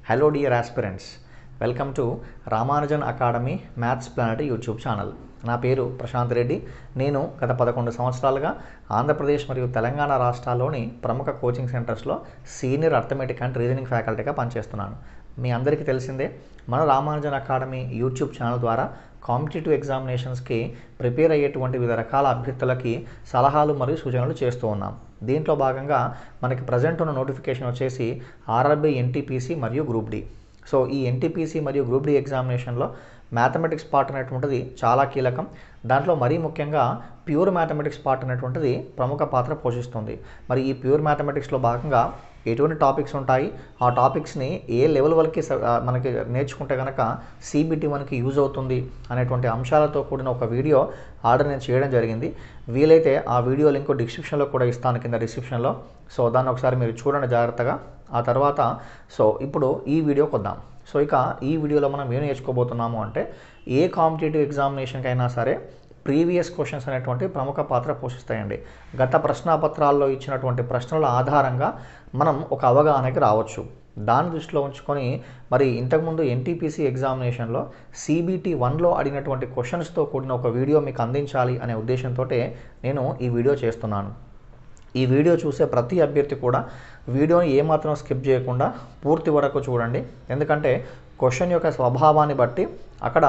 Hello dear aspirants, welcome to Ramanujan Academy Maths Planet YouTube channel. నా పేరు ప్రశాంత్ రెడ్డి. నేను గత 11 సంవత్సరాలుగా ఆంధ్రప్రదేశ్ మరియు తెలంగాణ రాష్ట్రాల్లోని ప్రముఖ కోచింగ్ సెంటర్స్లో సీనియర్ అర్థమెటిక్ అండ్ రీజనింగ్ ఫ్యాకల్టీగా పనిచేస్తున్నాను. మీ అందరికీ తెలిసిందే, మన రామానుజన్ అకాడమీ యూట్యూబ్ ఛానల్ ద్వారా కాంపిటేటివ్ ఎగ్జామినేషన్స్కి ప్రిపేర్ అయ్యేటువంటి వివిధ రకాల అభ్యర్థులకి సలహాలు మరియు సూచనలు చేస్తూ ఉన్నాం. దీంట్లో భాగంగా మనకి ప్రజెంట్ ఉన్న నోటిఫికేషన్ వచ్చేసి ఆర్ఆర్బీ ఎన్టీపీసీ మరియు గ్రూప్ డి. సో ఈ ఎన్టీపీసీ మరియు గ్రూప్ డి ఎగ్జామినేషన్లో మ్యాథమెటిక్స్ పార్ట్ అనేటువంటిది చాలా కీలకం. దాంట్లో మరీ ముఖ్యంగా ప్యూర్ మ్యాథమెటిక్స్ పార్ట్ అనేటువంటిది ప్రముఖ పాత్ర పోషిస్తుంది. మరి ఈ ప్యూర్ మ్యాథమెటిక్స్లో భాగంగా ఎటువంటి టాపిక్స్ ఉంటాయి, ఆ టాపిక్స్ని ఏ లెవెల్ వరకు మనకి నేర్చుకుంటే కనుక సిబిటి మనకి యూజ్ అవుతుంది అనేటువంటి అంశాలతో కూడిన ఒక వీడియో ఆర్డర్ నేను చేయడం జరిగింది. వీలైతే ఆ వీడియో లింక్ డిస్క్రిప్షన్లో కూడా ఇస్తాను, కింద డిస్క్రిప్షన్లో. సో దాన్ని ఒకసారి మీరు చూడండి జాగ్రత్తగా. ఆ తర్వాత ఇప్పుడు ఈ వీడియోకి వద్దాం. సో ఇక ఈ వీడియోలో మనం ఏం నేర్చుకోబోతున్నాము అంటే, ఏ కాంపిటేటివ్ ఎగ్జామినేషన్కి అయినా సరే ప్రీవియస్ క్వశ్చన్స్ అనేటువంటి ప్రముఖ పాత్ర పోషిస్తాయండి. గత ప్రశ్నాపత్రాల్లో ఇచ్చినటువంటి ప్రశ్నల ఆధారంగా మనం ఒక అవగాహనకి రావచ్చు. దాన్ని దృష్టిలో ఉంచుకొని మరి ఇంతకుముందు ఎన్టీపీసీ ఎగ్జామినేషన్లో సిబిటి 1లో అడిగినటువంటి క్వశ్చన్స్తో కూడిన ఒక వీడియో మీకు అందించాలి అనే ఉద్దేశంతో నేను ఈ వీడియో చేస్తున్నాను. ఈ వీడియో చూసే ప్రతి అభ్యర్థి కూడా వీడియోని ఏమాత్రం స్కిప్ చేయకుండా పూర్తి వరకు చూడండి. ఎందుకంటే క్వశ్చన్ యొక్క స్వభావాన్ని బట్టి అక్కడ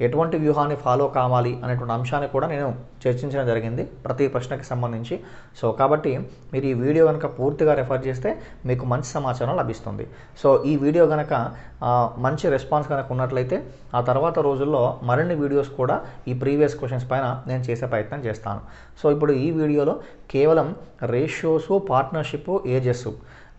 ఎటువంటి వ్యూహాన్ని ఫాలో కావాలి అనేటువంటి అంశాన్ని కూడా నేను చర్చించడం జరిగింది ప్రతి ప్రశ్నకి సంబంధించి. సో కాబట్టి మీరు ఈ వీడియో కనుక పూర్తిగా రెఫర్ చేస్తే మీకు మంచి సమాచారం లభిస్తుంది. సో ఈ వీడియో కనుక మంచి రెస్పాన్స్ కనుక ఉన్నట్లయితే ఆ తర్వాత రోజుల్లో మరిన్ని వీడియోస్ కూడా ఈ ప్రీవియస్ క్వశ్చన్స్ పైన నేను చేసే ప్రయత్నం చేస్తాను. సో ఇప్పుడు ఈ వీడియోలో కేవలం రేషియోసు, పార్ట్నర్షిప్, ఏజెస్,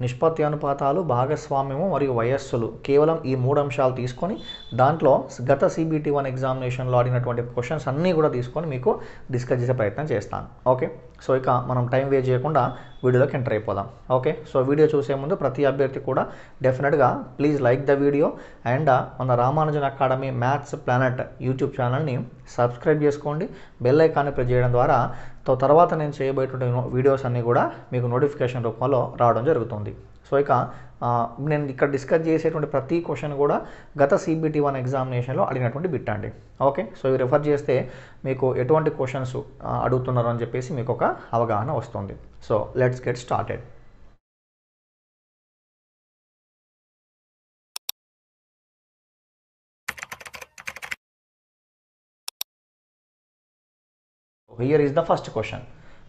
నిష్పత్తి అనుపాతాలు, భాగస్వామ్యము మరియు వయస్సులు, కేవలం ఈ 3 అంశాలు తీసుకొని దాంట్లో గత సిబిటి 1 ఎగ్జామినేషన్లో అడిగినటువంటి క్వశ్చన్స్ అన్నీ కూడా తీసుకొని మీకు డిస్కస్ చేసే ప్రయత్నం చేస్తాను. ఓకే, సో ఇక మనం టైం వేస్ట్ చేయకుండా వీడియోలోకి ఎంటర్ అయిపోదాం. ఓకే, సో వీడియో చూసే ముందు ప్రతి అభ్యర్థి కూడా డెఫినెట్గా please like the video and మన Ramanujan academy maths planet YouTube ఛానల్ని సబ్స్క్రైబ్ చేసుకోండి. బెల్ ఐకాన్ని ప్రెస్ చేయడం ద్వారా తర్వాత నేను చేయబోయేటువంటి వీడియోస్ అన్నీ కూడా మీకు నోటిఫికేషన్ రూపంలో రావడం జరుగుతుంది. సో ఇక నేను ఇక్కడ డిస్కస్ చేసేటువంటి ప్రతి క్వశ్చన్ కూడా గత సిబిటి 1 ఎగ్జామినేషన్లో అడిగినటువంటి బిట్ అండి. ఓకే, సో ఇవి రెఫర్ చేస్తే మీకు ఎటువంటి క్వశ్చన్స్ అడుగుతున్నారు అని చెప్పేసి మీకు ఒక అవగాహన వస్తుంది. So let's get started. Here is the first question.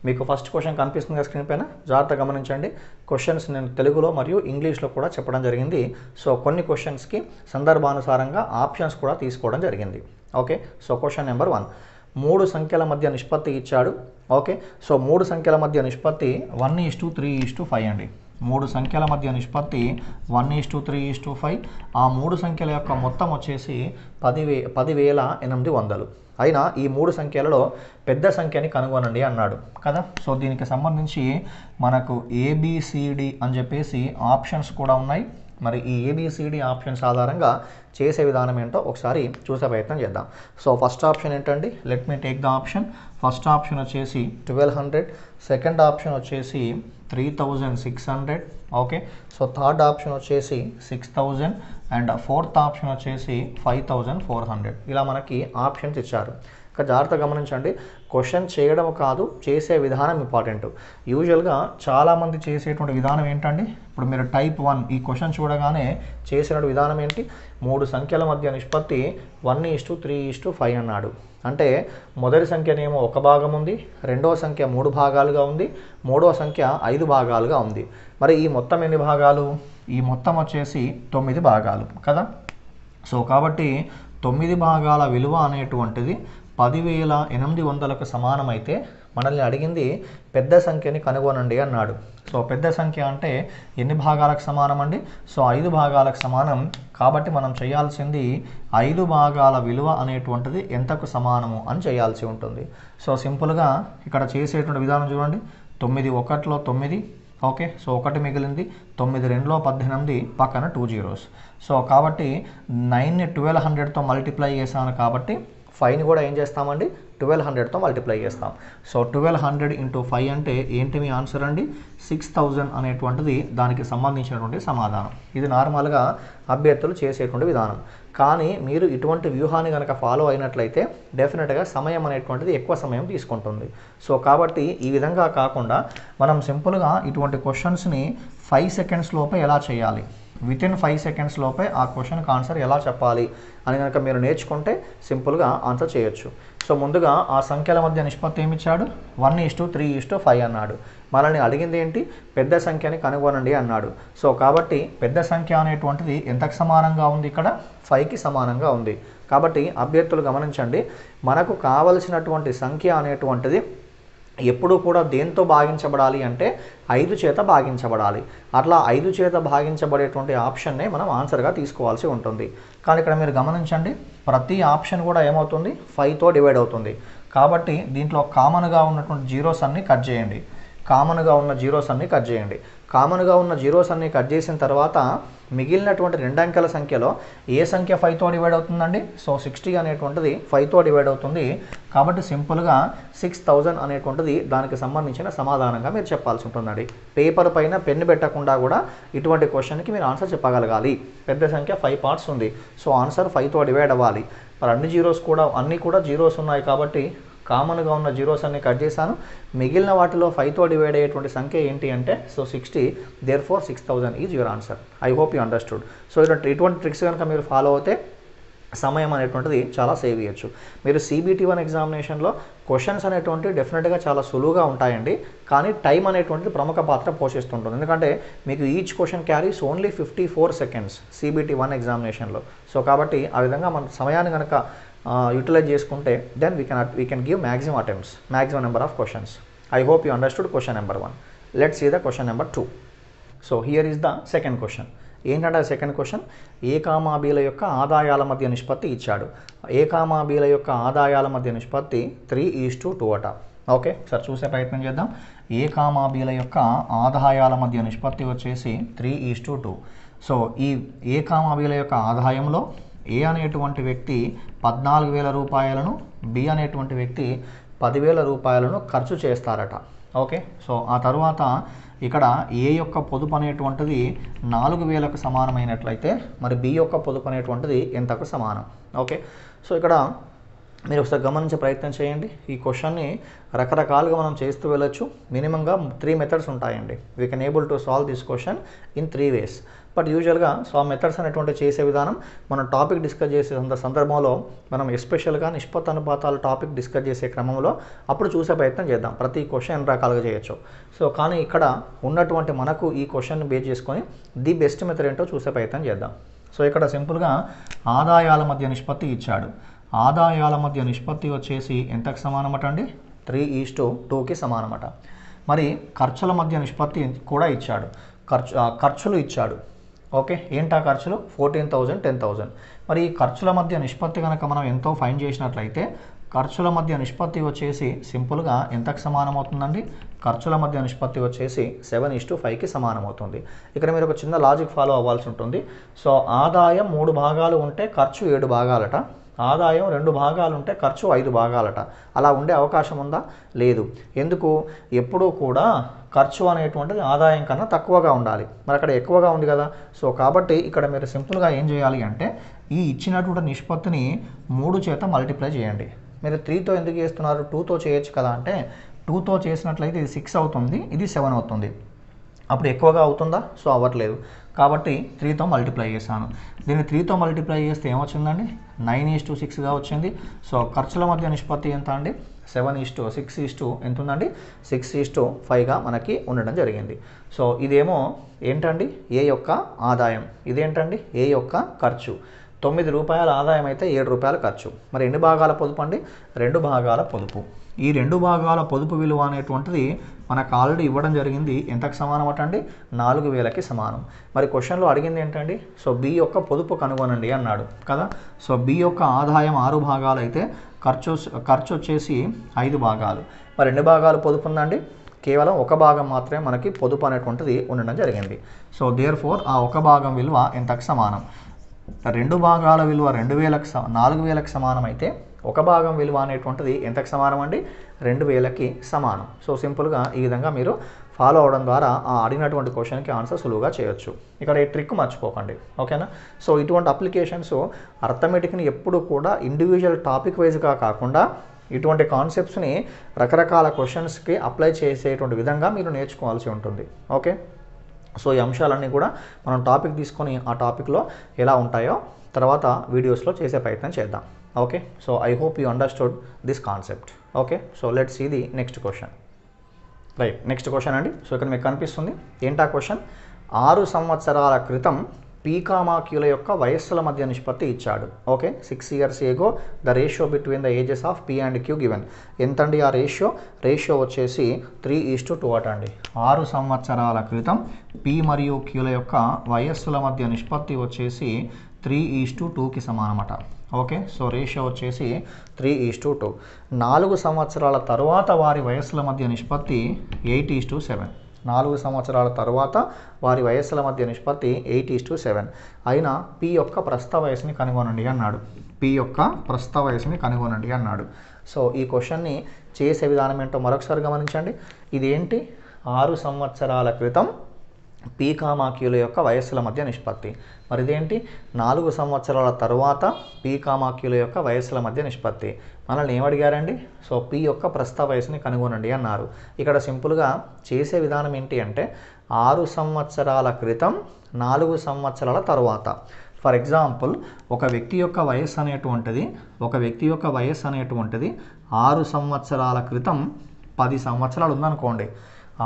మీకు ఫస్ట్ క్వశ్చన్ కనిపిస్తుంది స్క్రీన్ పైన, జాగ్రత్తగా గమనించండి. క్వశ్చన్స్ నేను తెలుగులో మరియు ఇంగ్లీష్లో కూడా చెప్పడం జరిగింది. సో కొన్ని క్వశ్చన్స్కి సందర్భానుసారంగా ఆప్షన్స్ కూడా తీసుకోవడం జరిగింది. ఓకే, సో క్వశ్చన్ నెంబర్ 1, 3 సంఖ్యల మధ్య నిష్పత్తి ఇచ్చాడు. ఓకే, సో 3 సంఖ్యల మధ్య నిష్పత్తి 1:3:5 అండి. 3 సంఖ్యల మధ్య నిష్పత్తి 1:3:5. ఆ 3 సంఖ్యల యొక్క మొత్తం వచ్చేసి 10,800. అయినా ఈ 3 సంఖ్యలలో పెద్ద సంఖ్యని కనుగొనండి అన్నాడు కదా. సో దీనికి సంబంధించి మనకు ఏబిసిడి అని చెప్పేసి ఆప్షన్స్ కూడా ఉన్నాయి. మరి ఈ ఏబిసిడి ఆప్షన్స్ ఆధారంగా చేసే విధానం ఏంటో ఒకసారి చూసే ప్రయత్నం చేద్దాం. సో ఫస్ట్ ఆప్షన్ ఏంటండి, let me take the option. First option వచ్చేసి 1200, సెకండ్ ఆప్షన్ వచ్చేసి 3600. ఓకే, సో థర్డ్ ఆప్షన్ వచ్చేసి 6000 అండ్ ఫోర్త్ ఆప్షన్ వచ్చేసి 5400. ఇలా మనకి ఆప్షన్స్ ఇచ్చారు. ఇక జాగ్రత్త గమనించండి, క్వశ్చన్ చేయడం కాదు, చేసే విధానం ఇంపార్టెంట్. యూజువల్గా చాలామంది చేసేటువంటి విధానం ఏంటండి, ఇప్పుడు మీరు టైప్ 1 ఈ క్వశ్చన్ చూడగానే చేసిన విధానం ఏంటి, 3 సంఖ్యల మధ్య నిష్పత్తి 1:3:5 అన్నాడు. అంటే మొదటి సంఖ్యనేమో 1 భాగం ఉంది, రెండవ సంఖ్య 3 భాగాలుగా ఉంది, మూడవ సంఖ్య 5 భాగాలుగా ఉంది. మరి ఈ మొత్తం ఎన్ని భాగాలు, ఈ మొత్తం వచ్చేసి 9 భాగాలు కదా. సో కాబట్టి 9 భాగాల విలువ అనేటువంటిది 10,800కు సమానమైతే మనల్ని అడిగింది పెద్ద సంఖ్యని కనుగొనండి అన్నాడు. సో పెద్ద సంఖ్య అంటే ఎన్ని భాగాలకు సమానం అండి, సో 5 భాగాలకు సమానం. కాబట్టి మనం చేయాల్సింది 5 భాగాల విలువ అనేటువంటిది ఎంతకు సమానము అని చేయాల్సి ఉంటుంది. సో సింపుల్గా ఇక్కడ చేసేటువంటి విధానం చూడండి, 9 1లో 9. ఓకే, సో 1 మిగిలింది, 9 2లో 18, పక్కన 2 zeros. సో కాబట్టి 9ని 1200తో మల్టిప్లై చేశాను కాబట్టి 5ని కూడా ఏం చేస్తామండి 1200తో మల్టిప్లై చేస్తాం. సో 1200 ఇంటూ 5 అంటే ఏంటి మీ ఆన్సర్ అండి 6000 అనేటువంటిది దానికి సంబంధించినటువంటి సమాధానం. ఇది నార్మల్గా అభ్యర్థులు చేసేటువంటి విధానం. కానీ మీరు ఇటువంటి వ్యూహాన్ని కనుక ఫాలో అయినట్లయితే డెఫినెట్గా సమయం అనేటువంటిది ఎక్కువ సమయం తీసుకుంటుంది. సో కాబట్టి ఈ విధంగా కాకుండా మనం సింపుల్గా ఇటువంటి క్వశ్చన్స్ని 5 సెకండ్స్ లోపే ఎలా చేయాలి, వితిన్ 5 సెకండ్స్ లోపే ఆ క్వశ్చన్కి ఆన్సర్ ఎలా చెప్పాలి అని కనుక మీరు నేర్చుకుంటే సింపుల్గా ఆన్సర్ చేయొచ్చు. సో ముందుగా ఆ సంఖ్యల మధ్య నిష్పత్తి ఏమి ఇచ్చాడు 1:3:5 అన్నాడు. మనల్ని అడిగింది ఏంటి పెద్ద సంఖ్యని కనుగొనండి అన్నాడు. సో కాబట్టి పెద్ద సంఖ్య అనేటువంటిది ఎంతకు సమానంగా ఉంది, ఇక్కడ 5కి సమానంగా ఉంది. కాబట్టి అభ్యర్థులు గమనించండి, మనకు కావలసినటువంటి సంఖ్య అనేటువంటిది ఎప్పుడూ కూడా దేంతో భాగించబడాలి అంటే 5 చేత భాగించబడాలి. అట్లా 5 చేత భాగించబడేటువంటి ఆప్షన్నే మనం ఆన్సర్గా తీసుకోవాల్సి ఉంటుంది. కానీ ఇక్కడ మీరు గమనించండి, ప్రతి ఆప్షన్ కూడా ఏమవుతుంది 5తో డివైడ్ అవుతుంది. కాబట్టి దీంట్లో కామన్గా ఉన్నటువంటి జీరోస్ అన్నీ కట్ చేయండి. కామన్గా ఉన్న జీరోస్ అన్నీ కట్ చేయండి. కామన్గా ఉన్న జీరోస్ అన్నీ కట్ చేసిన తర్వాత మిగిలినటువంటి 2 అంకెల సంఖ్యలో ఏ సంఖ్య 5తో డివైడ్ అవుతుందండి. సో 60 అనేటువంటిది 5తో డివైడ్ అవుతుంది. కాబట్టి సింపుల్గా 6000 అనేటువంటిది దానికి సంబంధించిన సమాధానంగా మీరు చెప్పాల్సి ఉంటుందండి. పేపర్ పైన పెన్ను పెట్టకుండా కూడా ఇటువంటి క్వశ్చన్కి మీరు ఆన్సర్ చెప్పగలగాలి. పెద్ద సంఖ్య 5 పార్ట్స్ ఉంది. సో ఆన్సర్ 5తో డివైడ్ అవ్వాలి. మరి అన్నీ కూడా జీరోస్ ఉన్నాయి కాబట్టి కామన్గా ఉన్న జీరోస్ అన్ని కట్ చేశాను. మిగిలిన వాటిలో 5తో డివైడ్ అయ్యేటువంటి సంఖ్య ఏంటి అంటే so 60. Therefore 6000 is your answer. I hope you understood. So ఇటువంటి ట్రిక్స్ కనుక మీరు ఫాలో అవుతే సమయం అనేటువంటిది చాలా సేవ్ చేయొచ్చు. మీరు CBT1 ఎగ్జామినేషన్లో క్వశ్చన్స్ అనేటువంటివి డెఫినెట్గా చాలా సులువుగా ఉంటాయండి. కానీ టైం అనేటువంటిది ప్రముఖ పాత్ర పోషిస్తుంటుంది. ఎందుకంటే మీకు each question carries only 54 seconds CBT1 ఎగ్జామినేషన్లో. సో కాబట్టి ఆ విధంగా మన సమయాన్ని కనుక యూటిలైజ్ చేసుకుంటే then we can give maximum number of questions. I hope you understood question number 1. Let's see the question number 2. So here is the second question. ఏంటంటే second question ఏ comma బీల యొక్క ఆదాయాల మధ్య నిష్పత్తి ఇచ్చాడు. ఏ కామా బీల యొక్క ఆదాయాల మధ్య నిష్పత్తి 3:2 అట. ఓకే సార్ చూసే ప్రయత్నం చేద్దాం. ఏ కామా బీల యొక్క ఆదాయాల మధ్య నిష్పత్తి వచ్చేసి 3:2. సో ఈ ఏ కామా బీల యొక్క ఆదాయంలో ఏ అనేటువంటి వ్యక్తి 14,000 రూపాయలను, బి అనేటువంటి వ్యక్తి 10,000 రూపాయలను ఖర్చు చేస్తారట. ఓకే సో ఆ తర్వాత ఇక్కడ ఏ యొక్క పొదుపు అనేటువంటిది 4,000కు సమానమైనట్లయితే మరి బి యొక్క పొదుపు అనేటువంటిది ఎంతకు సమానం. ఓకే సో ఇక్కడ మీరు ఒకసారి గమనించే ప్రయత్నం చేయండి. ఈ క్వశ్చన్ని రకరకాలుగా మనం చేస్తూ వెళ్ళొచ్చు. మినిమంగా 3 మెథడ్స్ ఉంటాయండి. We can able to solve this question in 3 ways. But యూజువల్గా సో ఆ మెథడ్స్ అనేటువంటి చేసే విధానం మనం టాపిక్ డిస్కస్ చేసే సందర్భంలో మనం ఎస్పెషల్గా నిష్పత్తి అనుపాతాలు టాపిక్ డిస్కస్ చేసే క్రమంలో అప్పుడు చూసే ప్రయత్నం చేద్దాం. ప్రతి క్వశ్చన్ ఎన్ని రకాలుగా చేయొచ్చు. సో కానీ ఇక్కడ ఉన్నటువంటి మనకు ఈ క్వశ్చన్ బేస్ చేసుకొని ది బెస్ట్ మెథడ్ ఏంటో చూసే ప్రయత్నం చేద్దాం. సో ఇక్కడ సింపుల్గా ఆదాయాల మధ్య నిష్పత్తి ఇచ్చాడు. ఆదాయాల మధ్య నిష్పత్తి వచ్చేసి ఎంతకు సమానమట అండి 3:2కి సమానమట. మరి ఖర్చుల మధ్య నిష్పత్తి కూడా ఇచ్చాడు. ఖర్చులు ఇచ్చాడు. ఓకే ఏంటా ఖర్చులు 14,000 10,000. మరి ఈ ఖర్చుల మధ్య నిష్పత్తి కనుక మనం ఎంతో ఫైండ్ చేసినట్లయితే ఖర్చుల మధ్య నిష్పత్తి వచ్చేసి సింపుల్గా ఎంతకు సమానం అవుతుందండి. ఖర్చుల మధ్య నిష్పత్తి వచ్చేసి 7:5కి సమానం అవుతుంది. ఇక్కడ మీరు ఒక చిన్న లాజిక్ ఫాలో అవ్వాల్సి ఉంటుంది. సో ఆదాయం 3 భాగాలు ఉంటే ఖర్చు 7 భాగాలట. ఆదాయం 2 భాగాలు ఉంటే ఖర్చు 5 భాగాలట. అలా ఉండే అవకాశం ఉందా? లేదు. ఎందుకు? ఎప్పుడూ కూడా ఖర్చు అనేటువంటిది ఆదాయం కన్నా తక్కువగా ఉండాలి. మరి అక్కడ ఎక్కువగా ఉంది కదా. సో కాబట్టి ఇక్కడ మీరు సింపుల్గా ఏం చేయాలి అంటే ఈ ఇచ్చినటువంటి నిష్పత్తిని 3 చేత మల్టిప్లై చేయండి. మీరు 3తో ఎందుకు చేస్తున్నారు? 2తో చేయొచ్చు కదా. అంటే 2తో చేసినట్లయితే ఇది 6 అవుతుంది, ఇది 7 అవుతుంది. అప్పుడు ఎక్కువగా అవుతుందా? సో అవ్వట్లేదు. కాబట్టి 3తో మల్టిప్లై చేశాను. దీన్ని 3తో మల్టిప్లై చేస్తే ఏమొచ్చిందండి 9:6గా వచ్చింది. సో ఖర్చుల మధ్య నిష్పత్తి ఎంత అండి 7:6 ఎంత ఉందండి 6:5గా మనకి ఉండడం జరిగింది. సో ఇదేమో ఏంటండి ఏ యొక్క ఆదాయం, ఇదేంటండి ఏ యొక్క ఖర్చు. 9 రూపాయల ఆదాయం అయితే 7 రూపాయల ఖర్చు. మరి ఎన్ని భాగాల పొదుపు అండి 2 భాగాల పొదుపు. ఈ 2 భాగాల పొదుపు విలువ అనేటువంటిది మనకు ఆల్రెడీ ఇవ్వడం జరిగింది. ఎంతకు సమానం అండి 4,000కి సమానం. మరి క్వశ్చన్లో అడిగింది ఏంటండి సో బి యొక్క పొదుపు కనుగొనండి అన్నాడు కదా. సో బి యొక్క ఆదాయం 6 భాగాలు అయితే ఖర్చు వచ్చేసి 5 భాగాలు. మరి ఎన్ని భాగాలు పొదుపు ఉందండి? కేవలం 1 భాగం మాత్రమే మనకి పొదుపు అనేటువంటిది ఉండడం జరిగింది. సో దేర్ఫోర్ ఆ 1 భాగం విలువ ఎంతకు సమానం? 2 భాగాల విలువ 4,000కి సమానం అయితే ఒక భాగం విలువ అనేటువంటిది ఎంతకు సమానం అండి? 2000కి సమానం. సో సింపుల్గా ఈ విధంగా మీరు ఫాలో అవడం ద్వారా ఆ అడిగినటువంటి క్వశ్చన్కి ఆన్సర్ సులువుగా చేయొచ్చు. ఇక్కడ ఈ ట్రిక్ మర్చిపోకండి, ఓకేనా? సో ఇటువంటి అప్లికేషన్స్ అర్థమెటిక్ని ఎప్పుడు కూడా ఇండివిజువల్ టాపిక్ వైజ్గా కాకుండా ఇటువంటి కాన్సెప్ట్స్ని రకరకాల క్వశ్చన్స్కి అప్లై చేసేటువంటి విధంగా మీరు నేర్చుకోవాల్సి ఉంటుంది. ఓకే, సో ఈ అంశాలన్నీ కూడా మనం టాపిక్ తీసుకొని ఆ టాపిక్లో ఎలా ఉంటాయో తర్వాత వీడియోస్లో చేసే ప్రయత్నం చేద్దాం. Okay, so I hope you understood this concept. Okay, so let's see the next question. Right, next question అండి. సో ఇక్కడ మీకు కనిపిస్తుంది ఏంటా క్వశ్చన్? 6 సంవత్సరాల క్రితం పీకామాక్యుల యొక్క వయస్సుల మధ్య నిష్పత్తి ఇచ్చాడు. Okay, 6 years ago the ratio between the ages of P and queue given. ఎంతండి ఆ రేషియో వచ్చేసి 3:2 అట అండి. 6 సంవత్సరాల క్రితం పీ మరియు క్యూల యొక్క వయస్సుల మధ్య నిష్పత్తి వచ్చేసి 3:2కి సమానమట. ఓకే, సో రేషియో వచ్చేసి 3:2. 4 సంవత్సరాల తరువాత వారి వయస్సుల మధ్య నిష్పత్తి 8:7. 4 సంవత్సరాల తర్వాత వారి వయస్సుల మధ్య నిష్పత్తి 8:7. అయినా పీ యొక్క ప్రస్తుత వయసుని కనుగొనండి అన్నాడు. పీ యొక్క ప్రస్తుత వయసుని కనుగొనండి అన్నాడు. సో ఈ క్వశ్చన్ని చేసే విధానం ఏంటో మరొకసారి గమనించండి. ఇదేంటి? 6 సంవత్సరాల క్రితం పీకామాక్యుల యొక్క వయస్సుల మధ్య నిష్పత్తి. మరి ఇదేంటి? 4 సంవత్సరాల తరువాత పీకామాక్యుల యొక్క వయస్సుల మధ్య నిష్పత్తి. మనల్ని ఏమడిగారండి? సో పీ యొక్క ప్రస్తుత వయసుని కనుగొనండి అన్నారు. ఇక్కడ సింపుల్గా చేసే విధానం ఏంటి అంటే 6 సంవత్సరాల క్రితం 4 సంవత్సరాల తరువాత. ఫర్ ఎగ్జాంపుల్ ఒక వ్యక్తి యొక్క వయస్సు అనేటువంటిది 6 సంవత్సరాల క్రితం 10 సంవత్సరాలు ఉందనుకోండి.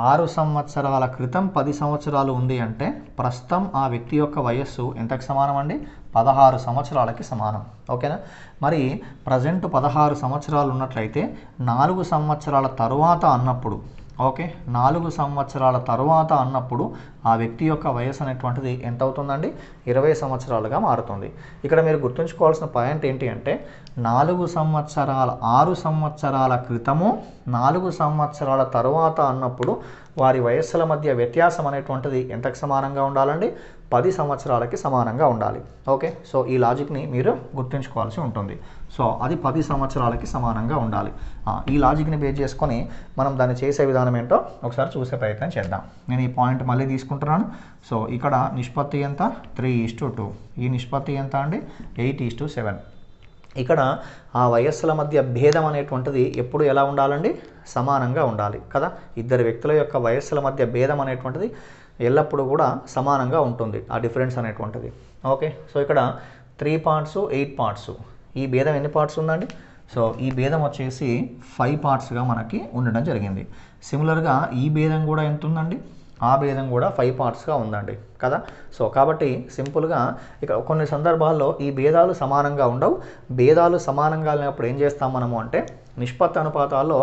6 సంవత్సరాల క్రితం 10 సంవత్సరాలు ఉంది అంటే ప్రస్తుతం ఆ వ్యక్తి యొక్క వయస్సు ఎంతకు సమానం అండి? 16 సంవత్సరాలకి సమానం. ఓకేనా? మరి ప్రజెంట్ 16 సంవత్సరాలు ఉన్నట్లయితే 4 సంవత్సరాల తరువాత అన్నప్పుడు, ఓకే, 4 సంవత్సరాల తరువాత అన్నప్పుడు ఆ వ్యక్తి యొక్క వయసు అనేటువంటిది ఎంత అవుతుందండి? 20 సంవత్సరాలుగా మారుతుంది. ఇక్కడ మీరు గుర్తుంచుకోవాల్సిన పాయింట్ ఏంటి అంటే 6 సంవత్సరాల క్రితము 4 సంవత్సరాల తరువాత అన్నప్పుడు వారి వయస్సుల మధ్య వ్యత్యాసం అనేటువంటిది ఎంతకు సమానంగా ఉండాలండి? 10 సంవత్సరాలకి సమానంగా ఉండాలి. ఓకే, సో ఈ లాజిక్ని మీరు గుర్తుంచుకోవాల్సి ఉంటుంది. సో అది 10 సంవత్సరాలకి సమానంగా ఉండాలి. ఈ లాజిక్ని బేస్ చేసుకొని మనం దాన్ని చేసే విధానం ఏంటో ఒకసారి చూసే ప్రయత్నం చేద్దాం. నేను ఈ పాయింట్ మళ్ళీ తీసుకుంటున్నాను. సో ఇక్కడ నిష్పత్తి ఎంత? 3:2. ఈ నిష్పత్తి ఎంత అండి? 8:7. ఇక్కడ ఆ వయస్సుల మధ్య భేదం అనేటువంటిది ఎప్పుడు ఎలా ఉండాలండి? సమానంగా ఉండాలి కదా. ఇద్దరు వ్యక్తుల యొక్క వయస్సుల మధ్య భేదం అనేటువంటిది ఎల్లప్పుడూ కూడా సమానంగా ఉంటుంది, ఆ డిఫరెన్స్ అనేటువంటిది. ఓకే, సో ఇక్కడ 3 parts 8 parts. ఈ భేదం ఎన్ని పార్ట్స్ ఉందండి? సో ఈ భేదం వచ్చేసి 5 partsగా మనకి ఉండడం జరిగింది. సిమిలర్గా ఈ భేదం కూడా ఎంత ఉందండి? ఆ భేదం కూడా 5 partsగా ఉందండి కదా. సో కాబట్టి సింపుల్గా ఇక కొన్ని సందర్భాల్లో ఈ భేదాలు సమానంగా ఉండవు. భేదాలు సమానంగా లేనప్పుడు ఏం చేస్తాం మనము అంటే నిష్పత్తి అనుపాతాల్లో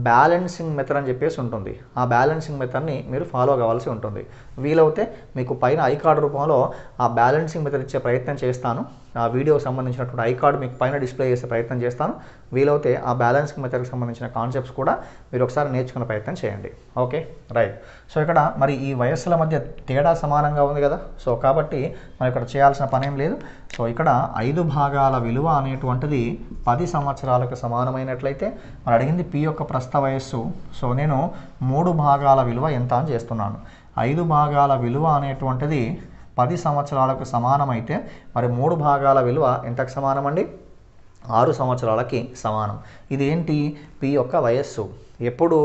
బ్యాలెన్సింగ్ మెథడ్ అని చెప్పేసి ఉంటుంది. ఆ బ్యాలెన్సింగ్ మెథడ్ని మీరు ఫాలో కావాల్సి ఉంటుంది. వీలవుతే మీకు పైన ఐ కార్డ్ రూపంలో ఆ బ్యాలెన్సింగ్ మెథడ్ ఇచ్చే ప్రయత్నం చేస్తాను. ఆ వీడియోకి సంబంధించినటువంటి ఐ కార్డ్ మీకు పైన డిస్ప్లే చేసే ప్రయత్నం చేస్తాను. వీలవుతే ఆ బ్యాలెన్సింగ్ మెథడ్కి సంబంధించిన కాన్సెప్ట్స్ కూడా మీరు ఒకసారి నేర్చుకునే ప్రయత్నం చేయండి. Okay, right. సో ఇక్కడ మరి ఈ వయస్సుల మధ్య తేడా సమానంగా ఉంది కదా. సో కాబట్టి మనం ఇక్కడ చేయాల్సిన పని ఏం లేదు. సో ఇక్కడ 5 భాగాల విలువ అనేటువంటిది 10 సంవత్సరాలకు సమానమైనట్లయితే మరి అడిగింది పీ యొక్క ప్రస్తుత వయస్సు. సో నేను 3 భాగాల విలువ ఎంత అని చేస్తున్నాను. 5 భాగాల విలువ అనేటువంటిది 10 సంవత్సరాలకు సమానమైతే మరి 3 భాగాల విలువ ఎంతకు సమానం అండి? 6 సంవత్సరాలకి సమానం. ఇదేంటి? పీ యొక్క వయస్సు. ఎప్పుడు?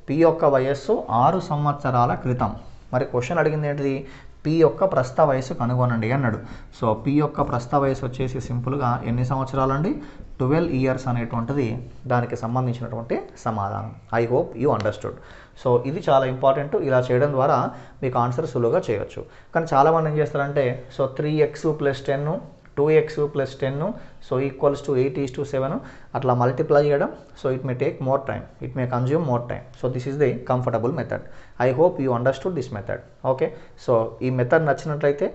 పీ యొక్క వయస్సు 6 సంవత్సరాల క్రితం. మరి క్వశ్చన్ అడిగింది ఏంటిది? పీ యొక్క ప్రస్తుత వయసు కనుగొనండి అన్నాడు. సో పీ యొక్క ప్రస్తుత వయసు వచ్చేసి సింపుల్గా ఎన్ని సంవత్సరాలండి? 12 years అనేటువంటిది దానికి సంబంధించినటువంటి సమాధానం. I hope you understood. So ఇది చాలా ఇంపార్టెంట్. ఇలా చేయడం ద్వారా మీకు ఆన్సర్ సులువుగా చేయొచ్చు. కానీ చాలామంది ఏం చేస్తారంటే so 3x + 10 2x + 10 so equals to 8:7 అట్లా మల్టిప్లై చేయడం. So it may take more time, it may consume more time. So this is the comfortable method. I hope you understood this method. Okay, so ఈ method నచ్చినట్లయితే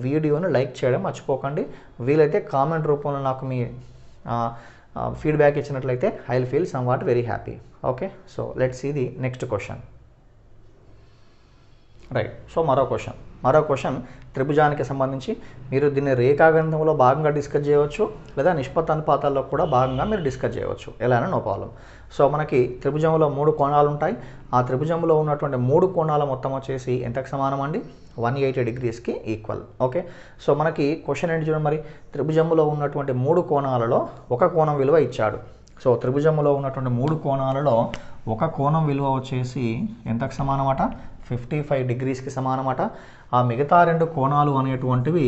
వీడియోను like చేయడం మర్చిపోకండి. వీలైతే comment రూపంలో నాకు మీ ఫీడ్బ్యాక్ ఇచ్చినట్లయితే I will feel some what very happy. Okay, so let's see the next question. Right, so మరో క్వశ్చన్. మరో క్వశ్చన్ త్రిభుజానికి సంబంధించి మీరు దీన్ని రేఖాగణితంలో భాగంగా డిస్కస్ చేయవచ్చు లేదా నిష్పత్తి అనుపాతాల్లో కూడా భాగంగా మీరు డిస్కస్ చేయవచ్చు, ఎలా అయినా నో ప్రాబ్లం. సో మనకి త్రిభుజంలో 3 కోణాలు ఉంటాయి. ఆ త్రిభుజంలో ఉన్నటువంటి 3 కోణాల మొత్తం వచ్చేసి ఎంతకు సమానం అండి? 180 డిగ్రీస్కి ఈక్వల్. ఓకే, సో మనకి క్వశ్చన్ ఏంటి చూడండి, మరి త్రిభుజంలో ఉన్నటువంటి 3 కోణాలలో ఒక కోణం విలువ ఇచ్చాడు. సో త్రిభుజంలో ఉన్నటువంటి 3 కోణాలలో ఒక కోణం విలువ వచ్చేసి ఎంతకు సమానమట? 55 డిగ్రీస్కి సమానమట. ఆ మిగతా 2 కోణాలు అనేటువంటివి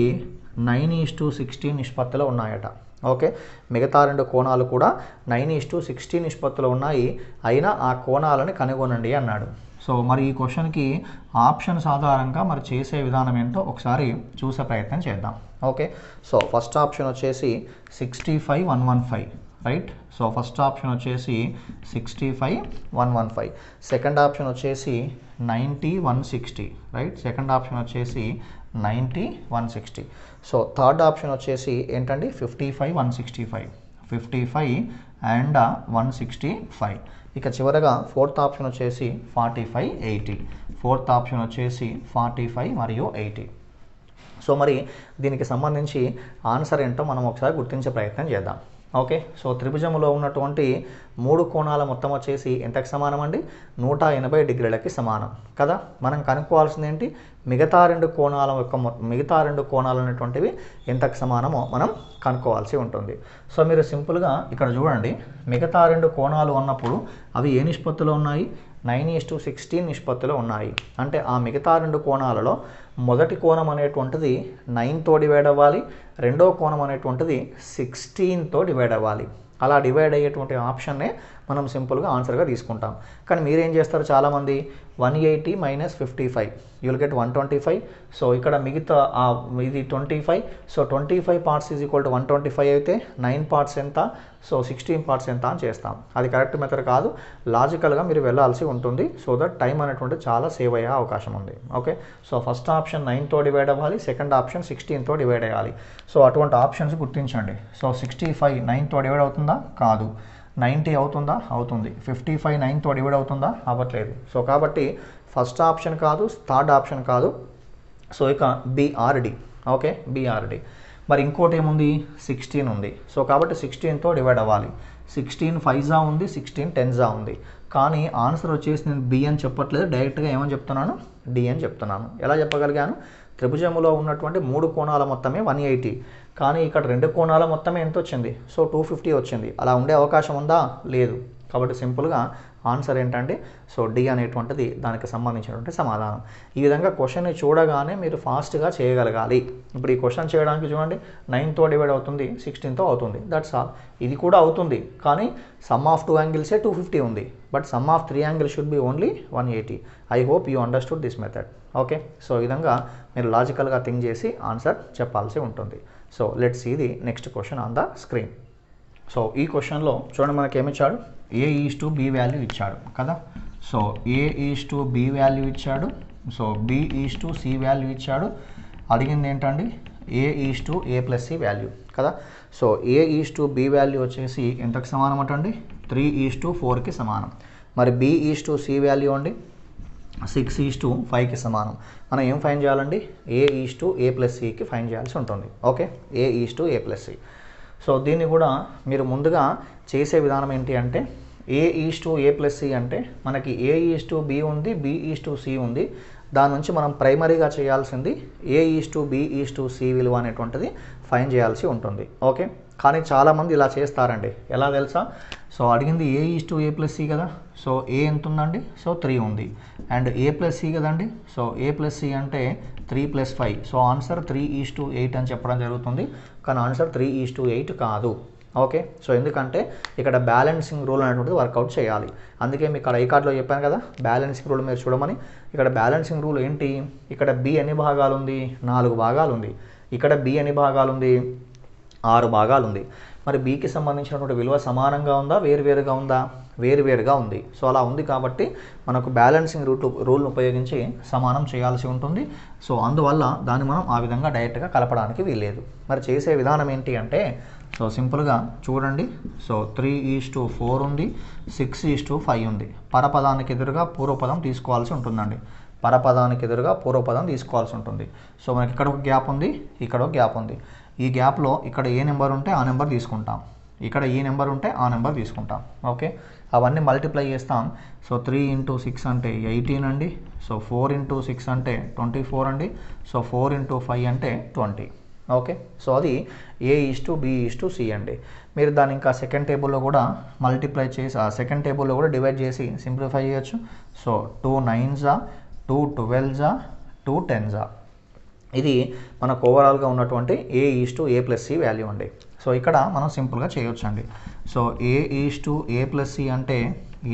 9:16 నిష్పత్తిలో ఉన్నాయట. ఓకే, మిగతా 2 కోణాలు కూడా 9:16 నిష్పత్తిలో ఉన్నాయి. అయినా ఆ కోణాలను కనుగొనండి అన్నాడు. సో మరి ఈ క్వశ్చన్కి ఆప్షన్స్ ఆధారంగా మరి చేసే విధానం ఏంటో ఒకసారి చూసే ప్రయత్నం చేద్దాం. ఓకే, సో ఫస్ట్ ఆప్షన్ వచ్చేసి 65, 115, రైట్. సో ఫస్ట్ ఆప్షన్ వచ్చేసి 65, 115. సెకండ్ ఆప్షన్ వచ్చేసి 90, 160, రైట్. సెకండ్ ఆప్షన్ వచ్చేసి 90, 160. సో థర్డ్ ఆప్షన్ వచ్చేసి ఏంటండి? 55, 165, 55 అండ్ 165. ఇక చివరగా ఫోర్త్ ఆప్షన్ వచ్చేసి 45, 80. ఫోర్త్ ఆప్షన్ వచ్చేసి 45 మరియు 80. సో మరి దీనికి సంబంధించి ఆన్సర్ ఏంటో మనం ఒకసారి గుర్తించే ప్రయత్నం చేద్దాం. ఓకే, సో త్రిభుజంలో ఉన్నటువంటి 3 కోణాల మొత్తం వచ్చేసి ఎంతకు సమానం అండి? 180 డిగ్రీలకి సమానం కదా. మనం కనుక్కోవాల్సింది ఏంటి? మిగతా 2 కోణాల యొక్క మిగతా 2 కోణాలు అనేటువంటివి ఎంతకు సమానమో మనం కనుక్కోవాల్సి ఉంటుంది. సో మీరు సింపుల్గా ఇక్కడ చూడండి, మిగతా 2 కోణాలు ఉన్నప్పుడు అవి ఏ నిష్పత్తిలో ఉన్నాయి? 9:16 నిష్పత్తిలో ఉన్నాయి. అంటే ఆ మిగతా 2 కోణాలలో మొదటి కోణం అనేటువంటిది 9తో డివైడ్ అవ్వాలి, రెండో కోణం అనేటువంటిది 16తో డివైడ్ అవ్వాలి. అలా డివైడ్ అయ్యేటువంటి ఆప్షన్నే మనం సింపుల్గా ఆన్సర్గా తీసుకుంటాం. కానీ మీరేం చేస్తారు చాలామంది? 180 minus 55 you will get 125. So ఇక్కడ మిగతా ఇది 25. So 25 parts is equal to 125 అయితే 9 పార్ట్స్ ఎంత? సో 16 పార్ట్స్ ఎంత అని చేస్తాం. అది కరెక్ట్ మెథడ్ కాదు, లాజికల్గా మీరు వెళ్ళాల్సి ఉంటుంది. సో దట్ టైం అనేటువంటి చాలా సేవ్ అయ్యే అవకాశం ఉంది. ఓకే, సో ఫస్ట్ ఆప్షన్ 9తో డివైడ్ అవ్వాలి, సెకండ్ ఆప్షన్ 16తో డివైడ్ అయ్యాలి. సో అటువంటి ఆప్షన్స్ గుర్తించండి. సో 65 9తో డివైడ్ అవుతుందా? కాదు. 90 అవుతుందా? అవుతుంది. 55 9తో డివైడ్ అవుతుందా? అవ్వట్లేదు. సో కాబట్టి ఫస్ట్ ఆప్షన్ కాదు, థర్డ్ ఆప్షన్ కాదు. సో ఇక BRD. Okay, BRD. మరి ఇంకోటి ఏముంది? 16 ఉంది. సో కాబట్టి 16తో డివైడ్ అవ్వాలి. 16 5జా ఉంది, 16 10జా ఉంది. కానీ ఆన్సర్ వచ్చేసి నేను B అని చెప్పట్లేదు, డైరెక్ట్గా ఏమని చెప్తున్నాను? D అని చెప్తున్నాను. ఎలా చెప్పగలిగాను? త్రిభుజములో ఉన్నటువంటి 3 కోణాల మొత్తమే 180, కానీ ఇక్కడ 2 కోణాల మొత్తమే ఎంత వచ్చింది? సో 250 వచ్చింది. అలా ఉండే అవకాశం ఉందా? లేదు. కాబట్టి సింపుల్గా ఆన్సర్ ఏంటంటే సో D అనేటువంటిది దానికి సంబంధించినటువంటి సమాధానం. ఈ విధంగా క్వశ్చన్ని చూడగానే మీరు ఫాస్ట్గా చేయగలగాలి. ఇప్పుడు ఈ క్వశ్చన్ చేయడానికి చూడండి, 9తో డివైడ్ అవుతుంది, 16తో అవుతుంది, దట్స్ ఆల్. ఇది కూడా అవుతుంది, కానీ సమ్ ఆఫ్ 2 యాంగిల్సే 250 ఉంది, but some of 3 angles should be only 180. I hope you understood this method. Okay, so ఈ విధంగా మీరు లాజికల్గా థింక్ చేసి ఆన్సర్ చెప్పాల్సి ఉంటుంది. So let's see the next question on the screen. So ఈ క్వశ్చన్లో చూడండి, మనకి ఏమి ఇచ్చాడు? A:B వాల్యూ ఇచ్చాడు కదా. సో A:B వాల్యూ ఇచ్చాడు, సో B:C వాల్యూ ఇచ్చాడు. అడిగింది ఏంటండి? A:A+C వాల్యూ కదా. సో A:B వాల్యూ వచ్చేసి ఎంతకు సమానం అంటండి? 3:4కి సమానం. మరి B:C వాల్యూ అండి 6:5కి సమానం. మనం ఏం ఫైండ్ చేయాలండి? A:A+Cకి ఫైండ్ చేయాల్సి ఉంటుంది. Okay, A:A+C. సో దీన్ని కూడా మీరు ముందుగా చేసే విధానం ఏంటి అంటే, A:A+C అంటే మనకి A:B ఉంది, B:C ఉంది. దాని నుంచి మనం ప్రైమరీగా చేయాల్సింది A:B:C విలువ అనేటువంటిది ఫైండ్ చేయాల్సి ఉంటుంది. ఓకే, కానీ చాలామంది ఇలా చేస్తారండి. ఎలా తెలుసా? సో అడిగింది A:A+C కదా. సో A ఎంత ఉందండి? సో 3 ఉంది. అండ్ A+C కదండి. సో A+C అంటే 3 + 5. సో ఆన్సర్ 3:8 అని చెప్పడం జరుగుతుంది, కానీ ఆన్సర్ 3:8 కాదు. ఓకే, సో ఎందుకంటే ఇక్కడ బ్యాలెన్సింగ్ రూల్ అనేటువంటిది వర్కౌట్ చేయాలి. అందుకే మీకు ఇక్కడ ఐకార్డ్లో చెప్పాను కదా, బ్యాలెన్సింగ్ రూల్ మీరు చూడమని. ఇక్కడ బ్యాలెన్సింగ్ రూల్ ఏంటి? ఇక్కడ B ఎన్ని భాగాలు ఉంది? 4 భాగాలు ఉంది. ఇక్కడ B ఎన్ని భాగాలు ఉంది? 6 భాగాలు ఉంది. మరి Bకి సంబంధించినటువంటి విలువ సమానంగా ఉందా, వేరువేరుగా ఉందా? వేరువేరుగా ఉంది. సో అలా ఉంది కాబట్టి మనకు బ్యాలెన్సింగ్ రూల్ను ఉపయోగించి సమానం చేయాల్సి ఉంటుంది. సో అందువల్ల దాన్ని మనం ఆ విధంగా డైరెక్ట్గా కలపడానికి వీల్లేదు. మరి చేసే విధానం ఏంటి అంటే, సో సింపుల్గా చూడండి. సో 3:4 ఉంది, 6:5 ఉంది. పరపదానికి ఎదురుగా పూర్వపదం తీసుకోవాల్సి ఉంటుందండి. పరపదానికి ఎదురుగా పూర్వపదం తీసుకోవాల్సి ఉంటుంది. సో మనకి ఇక్కడ ఒక గ్యాప్ ఉంది, ఇక్కడ ఒక గ్యాప్ ఉంది. ఈ గ్యాప్లో ఇక్కడ ఏ నెంబర్ ఉంటే ఆ నెంబర్ తీసుకుంటాం, ఇక్కడ ఈ నెంబర్ ఉంటే ఆ నెంబర్ తీసుకుంటాం. ఓకే, అవన్నీ మల్టిప్లై చేస్తాం. సో 3 × 6 అంటే 18 అండి. సో 4 × 6 అంటే 24 అండి. సో 4 × 5 అంటే 20. ఓకే, సో అది A:B:C అండి. మీరు దాన్ని ఇంకా సెకండ్ టేబుల్లో కూడా మల్టిప్లై చేసి సెకండ్ టేబుల్లో కూడా డివైడ్ చేసి సింప్లిఫై చేయొచ్చు. So 2 9s 2 12s 2 10s. ఇది మనకు ఓవరాల్గా ఉన్నటువంటి A:A+C వాల్యూ అండి. సో ఇక్కడ మనం సింపుల్గా చేయొచ్చు అండి. సో A:A+C అంటే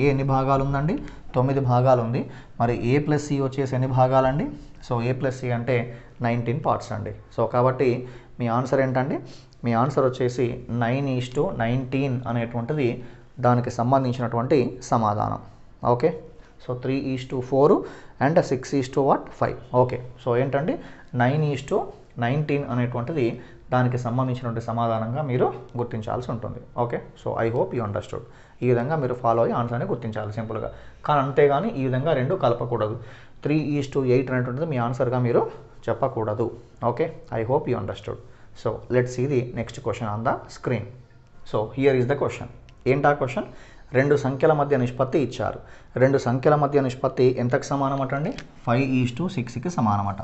ఏ ఎన్ని భాగాలు ఉందండి? 9 భాగాలు ఉంది. మరి A+C వచ్చేసి ఎన్ని భాగాలండి? సో A+C అంటే 19 పార్ట్స్ అండి. సో కాబట్టి మీ ఆన్సర్ ఏంటండి? మీ ఆన్సర్ వచ్చేసి 9:19 అనేటువంటిది దానికి సంబంధించినటువంటి సమాధానం. Okay, so 3:4 and 6:5. Okay, so ఏంటండి 9:19 అనేటువంటిది దానికి సంబంధించినటువంటి సమాధానంగా మీరు గుర్తించాల్సి ఉంటుంది. Okay, so I hope you understood. ఈ విధంగా మీరు ఫాలో అయ్యి ఆన్సర్ని గుర్తించాలి సింపుల్గా. కానీ అంతేగాని ఈ విధంగా రెండు కలపకూడదు. 3:8 అనేటువంటిది మీ ఆన్సర్గా మీరు చెప్పకూడదు. Okay, I hope you understood. So let's see the next question on the screen. So here is the question. ఏంటా క్వశ్చన్? రెండు సంఖ్యల మధ్య నిష్పత్తి ఇచ్చారు. రెండు సంఖ్యల మధ్య నిష్పత్తి ఎంతకు సమానమట అండి? 5:6కి సమానమట.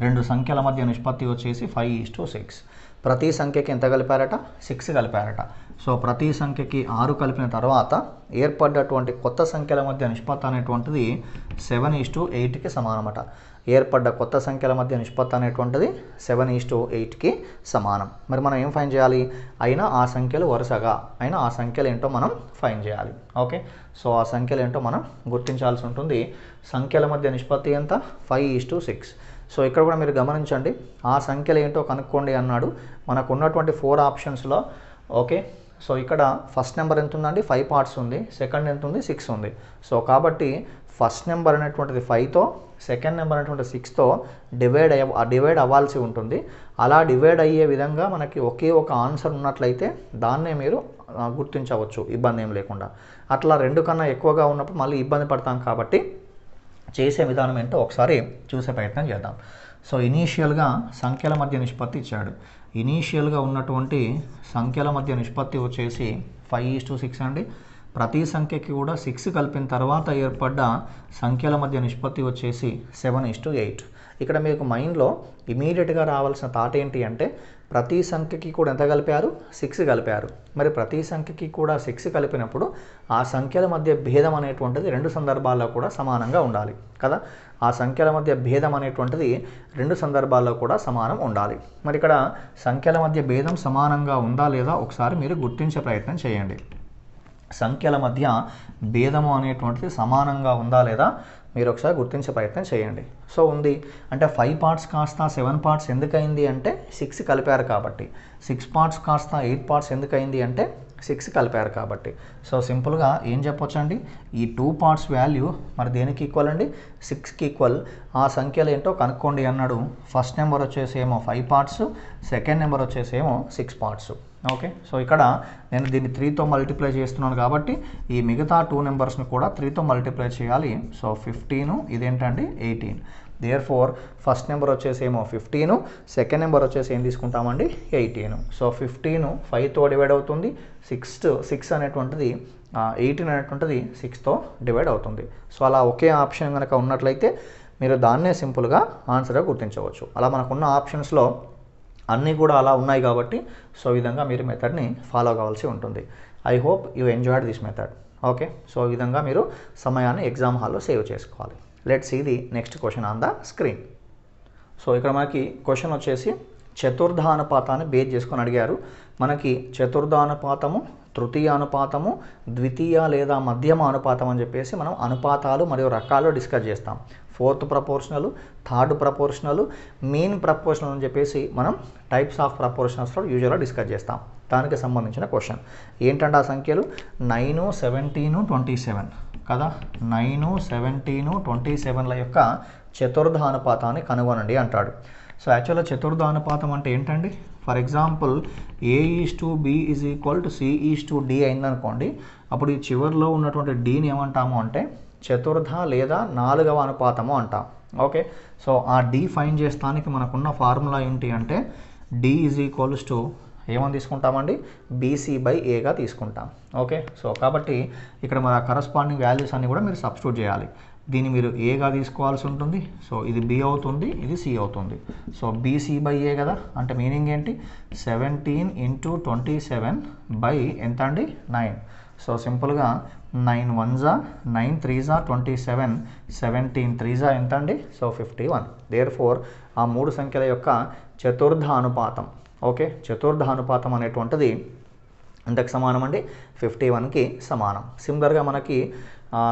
రెండు సంఖ్యల మధ్య నిష్పత్తి వచ్చేసి 5:6. ప్రతి సంఖ్యకి ఎంత కలిపారట? 6 కలిపారట. సో ప్రతి సంఖ్యకి 6 కలిపిన తర్వాత ఏర్పడ్డటువంటి కొత్త సంఖ్యల మధ్య నిష్పత్తి అనేటువంటిది 7:8కి సమానమట. ఏర్పడ్డ కొత్త సంఖ్యల మధ్య నిష్పత్తి అనేటువంటిది 7:8కి సమానం. మరి మనం ఏం ఫైండ్ చేయాలి? అయినా ఆ సంఖ్యలు వరుసగా ఆ సంఖ్యలు ఏంటో మనం ఫైండ్ చేయాలి. ఓకే, సో ఆ సంఖ్యలు ఏంటో మనం గుర్తించాల్సి ఉంటుంది. సంఖ్యల మధ్య నిష్పత్తి ఎంత? 5:6. సో ఇక్కడ కూడా మీరు గమనించండి, ఆ సంఖ్యలు ఏంటో కనుక్కోండి అన్నాడు. మనకు ఉన్నటువంటి 4 ఆప్షన్స్లో ఓకే, సో ఇక్కడ ఫస్ట్ నెంబర్ ఎంత ఉందండి? 5 పార్ట్స్ ఉంది. సెకండ్ ఎంత ఉంది? 6 ఉంది. సో కాబట్టి ఫస్ట్ నెంబర్ అనేటువంటిది 5తో, సెకండ్ నెంబర్ అనేటువంటి 6తో డివైడ్ అవ్వాల్సి ఉంటుంది. అలా డివైడ్ అయ్యే విధంగా మనకి ఒకే ఒక ఆన్సర్ ఉన్నట్లయితే దాన్నే మీరు గుర్తించవచ్చు ఇబ్బంది ఏం లేకుండా. అట్లా 2 కన్నా ఎక్కువగా ఉన్నప్పుడు మళ్ళీ ఇబ్బంది పడతాం కాబట్టి చేసే విధానం ఏంటో ఒకసారి చూసే ప్రయత్నం చేద్దాం. సో ఇనీషియల్గా సంఖ్యల మధ్య నిష్పత్తి ఇచ్చాడు. ఇనీషియల్గా ఉన్నటువంటి సంఖ్యల మధ్య నిష్పత్తి వచ్చేసి 5:6 అండి. ప్రతి సంఖ్యకి కూడా 6 కలిపిన తర్వాత ఏర్పడ్డ సంఖ్యల మధ్య నిష్పత్తి వచ్చేసి 7:8. ఇక్కడ మీకు మైండ్లో ఇమీడియట్గా రావాల్సిన థాట్ ఏంటి అంటే ప్రతి సంఖ్యకి కూడా ఎంత కలిపారు? 6 కలిపారు. మరి ప్రతి సంఖ్యకి కూడా 6 కలిపినప్పుడు ఆ సంఖ్యల మధ్య భేదం అనేటువంటిది 2 సందర్భాల్లో కూడా సమానంగా ఉండాలి కదా. ఆ సంఖ్యల మధ్య భేదం అనేటువంటిది 2 సందర్భాల్లో కూడా సమానం ఉండాలి. మరి ఇక్కడ సంఖ్యల మధ్య భేదం సమానంగా ఉందా లేదా ఒకసారి మీరు గుర్తించే ప్రయత్నం చేయండి. సంఖ్యల మధ్య భేదము అనేటువంటిది సమానంగా ఉందా లేదా మీరు ఒకసారి గుర్తించే ప్రయత్నం చేయండి. సో ఉంది అంటే 5 పార్ట్స్ కాస్త 7 పార్ట్స్ ఎందుకైంది అంటే 6 కలిపారు కాబట్టి. 6 పార్ట్స్ కాస్త 8 పార్ట్స్ ఎందుకైంది అంటే 6 కలిపారు కాబట్టి. సో సింపుల్గా ఏం చెప్పొచ్చు అండి? ఈ 2 పార్ట్స్ వాల్యూ మరి దేనికి ఈక్వల్ అండి? 6కి ఈక్వల్. ఆ సంఖ్యలు ఏంటో కనుక్కోండి అన్నాడు. ఫస్ట్ నెంబర్ వచ్చేసి ఏమో 5 పార్ట్స్, సెకండ్ నెంబర్ వచ్చేసి ఏమో 6 పార్ట్స్. ఓకే, సో ఇక్కడ నేను దీన్ని 3తో మల్టిప్లై చేస్తున్నాను కాబట్టి ఈ మిగతా 2 నెంబర్స్ని కూడా 3తో మల్టిప్లై చేయాలి. సో 15, ఇదేంటండి 18. దేర్ఫోర్ ఫస్ట్ నెంబర్ వచ్చేసి ఏమో 15, సెకండ్ నెంబర్ వచ్చేసి ఏం తీసుకుంటామండి 18. సో 15 5తో డివైడ్ అవుతుంది. 6 అనేటువంటిది 18 అనేటువంటిది 6తో డివైడ్ అవుతుంది. సో అలా ఒకే ఆప్షన్ కనుక ఉన్నట్లయితే మీరు దాన్నే సింపుల్గా ఆన్సర్గా గుర్తించవచ్చు. అలా మనకున్న ఆప్షన్స్లో అన్నీ కూడా అలా ఉన్నాయి కాబట్టి సో ఈ విధంగా మీరు మెథడ్ని ఫాలో కావాల్సి ఉంటుంది. I hope you enjoyed this method. Okay, so ఈ విధంగా మీరు సమయాన్ని ఎగ్జామ్ హాల్లో సేవ్ చేసుకోవాలి. Let's see the next question on the screen. So ఇక్కడ మనకి క్వశ్చన్ వచ్చేసి చతుర్థానుపాతాన్ని బేస్ చేసుకొని అడిగారు. మనకి చతుర్థానుపాతము, తృతీయ అనుపాతము, ద్వితీయ లేదా మధ్యమ అనుపాతం అని చెప్పేసి మనం అనుపాతాలు మరియు రకాలు డిస్కస్ చేస్తాం. 4th proportional, 3rd proportional, mean proportional అని చెప్పేసి మనం టైప్స్ ఆఫ్ ప్రపోర్షనల్స్లో యూజువల్గా డిస్కస్ చేస్తాం. దానికి సంబంధించిన క్వశ్చన్ ఏంటంటే ఆ సంఖ్యలు 9, 17, 27 కదా. 9, 17, 27ల యొక్క చతుర్థానుపాతాన్ని కనుగొనండి అంటాడు. సో యాక్చువల్గా చతుర్థానుపాతం అంటే ఏంటండి? ఫర్ ఎగ్జాంపుల్ A:B = C:D అయిందనుకోండి. అప్పుడు ఈ చివరిలో ఉన్నటువంటి డీని ఏమంటాము అంటే చతుర్థ లేదా 4వ అనుపాతము అంటాం. ఓకే, సో ఆ డి ఫైండ్ చేస్తానికి మనకున్న ఫార్ములా ఏంటి అంటే డి ఈజ్ ఈక్వల్స్ టు ఏమని తీసుకుంటామండి, బీసీ బై ఏగా తీసుకుంటాం. ఓకే, సో కాబట్టి ఇక్కడ మన కరస్పాండింగ్ వాల్యూస్ అన్ని కూడా మీరు సబ్స్టిట్యూట్ చేయాలి. దీన్ని మీరు ఏగా తీసుకోవాల్సి ఉంటుంది. సో ఇది బి అవుతుంది, ఇది సి అవుతుంది. సో బీసీ బై ఏ కదా, అంటే మీనింగ్ ఏంటి, 17 × 27 బై ఎంత అండి, 9. సో సింపుల్గా 9 1s 9 3s 27, 17 3s ఎంత అండి, సో 51. దేర్ఫోర్ ఆ మూడు సంఖ్యల యొక్క చతుర్థ అనుపాతం, ఓకే, చతుర్థ అనుపాతం అనేటువంటిది ఎంతకు సమానం అండి, 51కి సమానం. సిమిలర్గా మనకి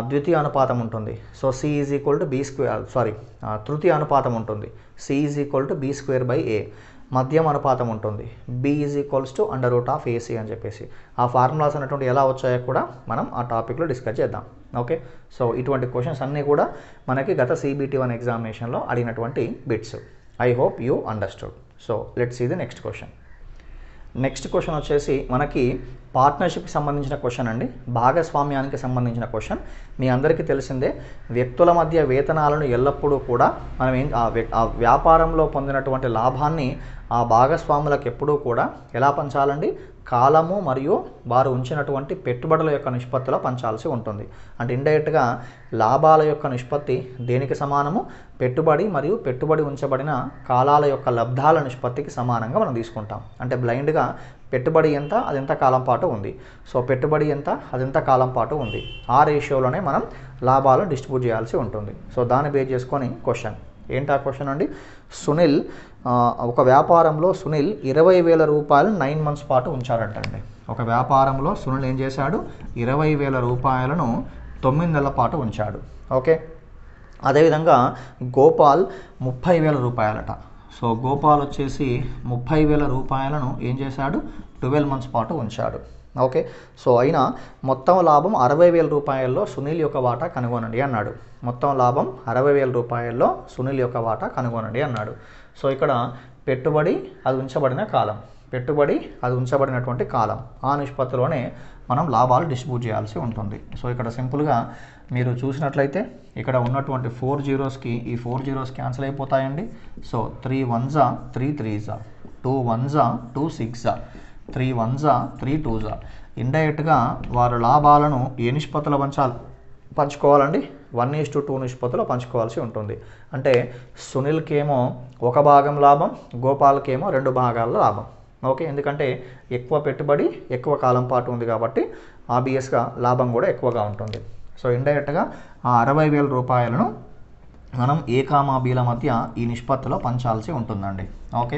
ద్వితీయ అనుపాతం ఉంటుంది. So C is equal to B square, sorry తృతీయ అనుపాతం ఉంటుంది. C is equal to B square by A. మధ్యం అనుపాతం ఉంటుంది, B is equals to √AC అని చెప్పేసి. ఆ ఫార్ములాస్ అనేటువంటి ఎలా వచ్చాయో కూడా మనం ఆ టాపిక్లో డిస్కస్ చేద్దాం. ఓకే, సో ఇటువంటి క్వశ్చన్స్ అన్నీ కూడా మనకి గత CBT1 ఎగ్జామినేషన్లో అడిగినటువంటి bits. I hope you understood. So let's see the next question. Next question వచ్చేసి మనకి పార్ట్నర్షిప్కి సంబంధించిన క్వశ్చన్ అండి, భాగస్వామ్యానికి సంబంధించిన క్వశ్చన్. మీ అందరికీ తెలిసిందే, వ్యక్తుల మధ్య వేతనాలను ఎల్లప్పుడూ కూడా మనం ఆ వ్యాపారంలో పొందినటువంటి లాభాన్ని ఆ భాగస్వాములకు ఎప్పుడూ కూడా ఎలా పంచాలండి, కాలము మరియు వారు ఉంచినటువంటి పెట్టుబడుల యొక్క నిష్పత్తిలో పంచాల్సి ఉంటుంది. అంటే ఇండైరెక్ట్గా లాభాల యొక్క నిష్పత్తి దేనికి సమానము, పెట్టుబడి మరియు పెట్టుబడి ఉంచబడిన కాలాల యొక్క లబ్ధాల నిష్పత్తికి సమానంగా మనం తీసుకుంటాం. అంటే బ్లైండ్గా పెట్టుబడి ఎంత, అది ఎంత కాలం పాటు ఉంది, సో పెట్టుబడి ఎంత, అది ఎంత కాలం పాటు ఉంది, ఆ రేషియోలోనే మనం లాభాలను డిస్ట్రిబ్యూట్ చేయాల్సి ఉంటుంది. సో దాన్ని బేస్ చేసుకొని క్వశ్చన్ ఏంటి, ఆ క్వశ్చన్ అండి, సునీల్ ఒక వ్యాపారంలో సునీల్ 20,000 రూపాయలు 9 months పాటు ఉంచారంటండి. ఒక వ్యాపారంలో సునీల్ ఏం చేశాడు, 20,000 రూపాయలను 9 నెలల పాటు ఉంచాడు. ఓకే, అదేవిధంగా గోపాల్ 30,000 రూపాయలట. సో గోపాల్ వచ్చేసి 30,000 రూపాయలను ఏం చేశాడు, 12 months పాటు ఉంచాడు. ఓకే, సో అయినా మొత్తం లాభం 60,000 రూపాయల్లో సునీల్ యొక్క వాటా కనుగొనండి అన్నాడు. మొత్తం లాభం 60,000 రూపాయల్లో సునీల్ యొక్క వాటా కనుగొనండి అన్నాడు. సో ఇక్కడ పెట్టుబడి అది ఉంచబడిన కాలం, పెట్టుబడి అది ఉంచబడినటువంటి కాలం, ఆ నిష్పత్తిలోనే మనం లాభాలు డిస్ట్రిబ్యూట్ చేయాల్సి ఉంటుంది. సో ఇక్కడ సింపుల్గా మీరు చూసినట్లయితే ఇక్కడ ఉన్నటువంటి 4 zeros ఈ 4 zeros క్యాన్సిల్ అయిపోతాయండి. So 3 1s 3 3s 2 1s 2 6s 3 1s 3 2s. ఇండైరెక్ట్గా వారు లాభాలను ఏ నిష్పత్తిలో పంచుకోవాలండి, 1:2 నిష్పత్తిలో పంచుకోవాల్సి ఉంటుంది. అంటే సునీల్కి ఏమో 1 భాగం లాభం, గోపాల్కి ఏమో 2 భాగాల లాభం. ఓకే, ఎందుకంటే ఎక్కువ పెట్టుబడి ఎక్కువ కాలం పాటు ఉంది కాబట్టి ఆబ్వియస్గా లాభం కూడా ఎక్కువగా ఉంటుంది. సో ఇండైరెక్ట్గా ఆ 60,000 రూపాయలను మనం ఏ కామా బీల మధ్య ఈ నిష్పత్తిలో పంచాల్సి ఉంటుందండి. ఓకే,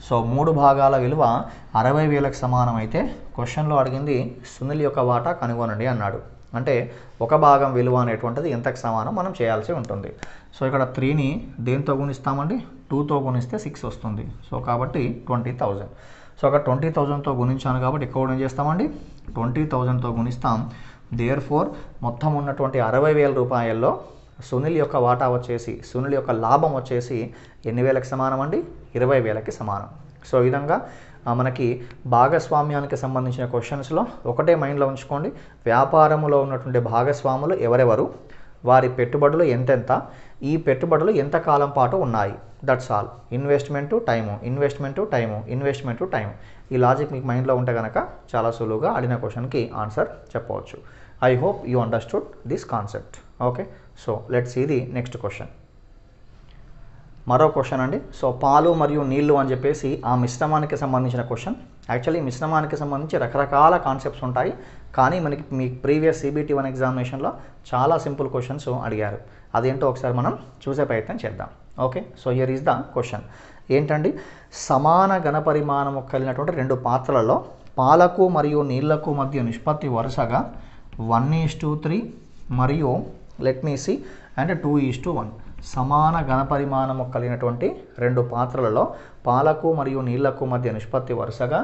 సో 3 భాగాల విలువ 60,000కి సమానం అయితే క్వశ్చన్లో అడిగింది సునీల్ యొక్క వాటా కనుగొనండి అన్నాడు. అంటే 1 భాగం విలువ అనేటువంటిది ఎంతకు సమానం మనం చేయాల్సి ఉంటుంది. సో ఇక్కడ 3ని దేంతో గుణిస్తామండి, 2తో గుణిస్తే 6 వస్తుంది. సో కాబట్టి 20,000. సో అక్కడ 20,000తో గుణించాను కాబట్టి ఇక్కడ ఏం చేస్తామండి, 20,000తో గుణిస్తాం. దేర్ఫోర్ మొత్తం ఉన్నటువంటి 60,000 రూపాయల్లో సునీల్ యొక్క వాటా వచ్చేసి, సునీల్ యొక్క లాభం వచ్చేసి ఎన్ని వేలకు సమానం అండి, 20,000కి సమానం. సో ఈ విధంగా మనకి భాగస్వామ్యానికి సంబంధించిన క్వశ్చన్స్లో ఒకటే మైండ్లో ఉంచుకోండి, వ్యాపారంలో ఉన్నటువంటి భాగస్వాములు ఎవరెవరు, వారి పెట్టుబడులు ఎంతెంత, ఈ పెట్టుబడులు ఎంత కాలం పాటు ఉన్నాయి, that's all. Investment time, investment time, investment time. ఈ లాజిక్ మీకు మైండ్లో ఉంటే కనుక చాలా సులువుగా అడిగిన క్వశ్చన్కి ఆన్సర్ చెప్పవచ్చు. I hope you understood this concept. Okay, so let's see the next question. మరో క్వశ్చన్ అండి. సో పాలు మరియు నీళ్లు అని చెప్పేసి ఆ మిశ్రమానికి సంబంధించిన క్వశ్చన్. యాక్చువల్లీ మిశ్రమానికి సంబంధించి రకరకాల కాన్సెప్ట్స్ ఉంటాయి, కానీ మనకి మీ ప్రీవియస్ CBT1 ఎగ్జామినేషన్లో చాలా సింపుల్ క్వశ్చన్స్ అడిగారు. అదేంటో ఒకసారి మనం చూసే ప్రయత్నం చేద్దాం. Okay, so here is the question. ఏంటండి, సమాన ఘనపరిమాణము కలిగినటువంటి 2 పాత్రలలో పాలకు మరియు నీళ్లకు మధ్య నిష్పత్తి వరుసగా 1:3 మరియు లెట్ మీ సీ అండ్ 2:1. సమాన ఘనపరిమాణము కలిగినటువంటి 2 పాత్రలలో పాలకు మరియు నీళ్లకు మధ్య నిష్పత్తి వరుసగా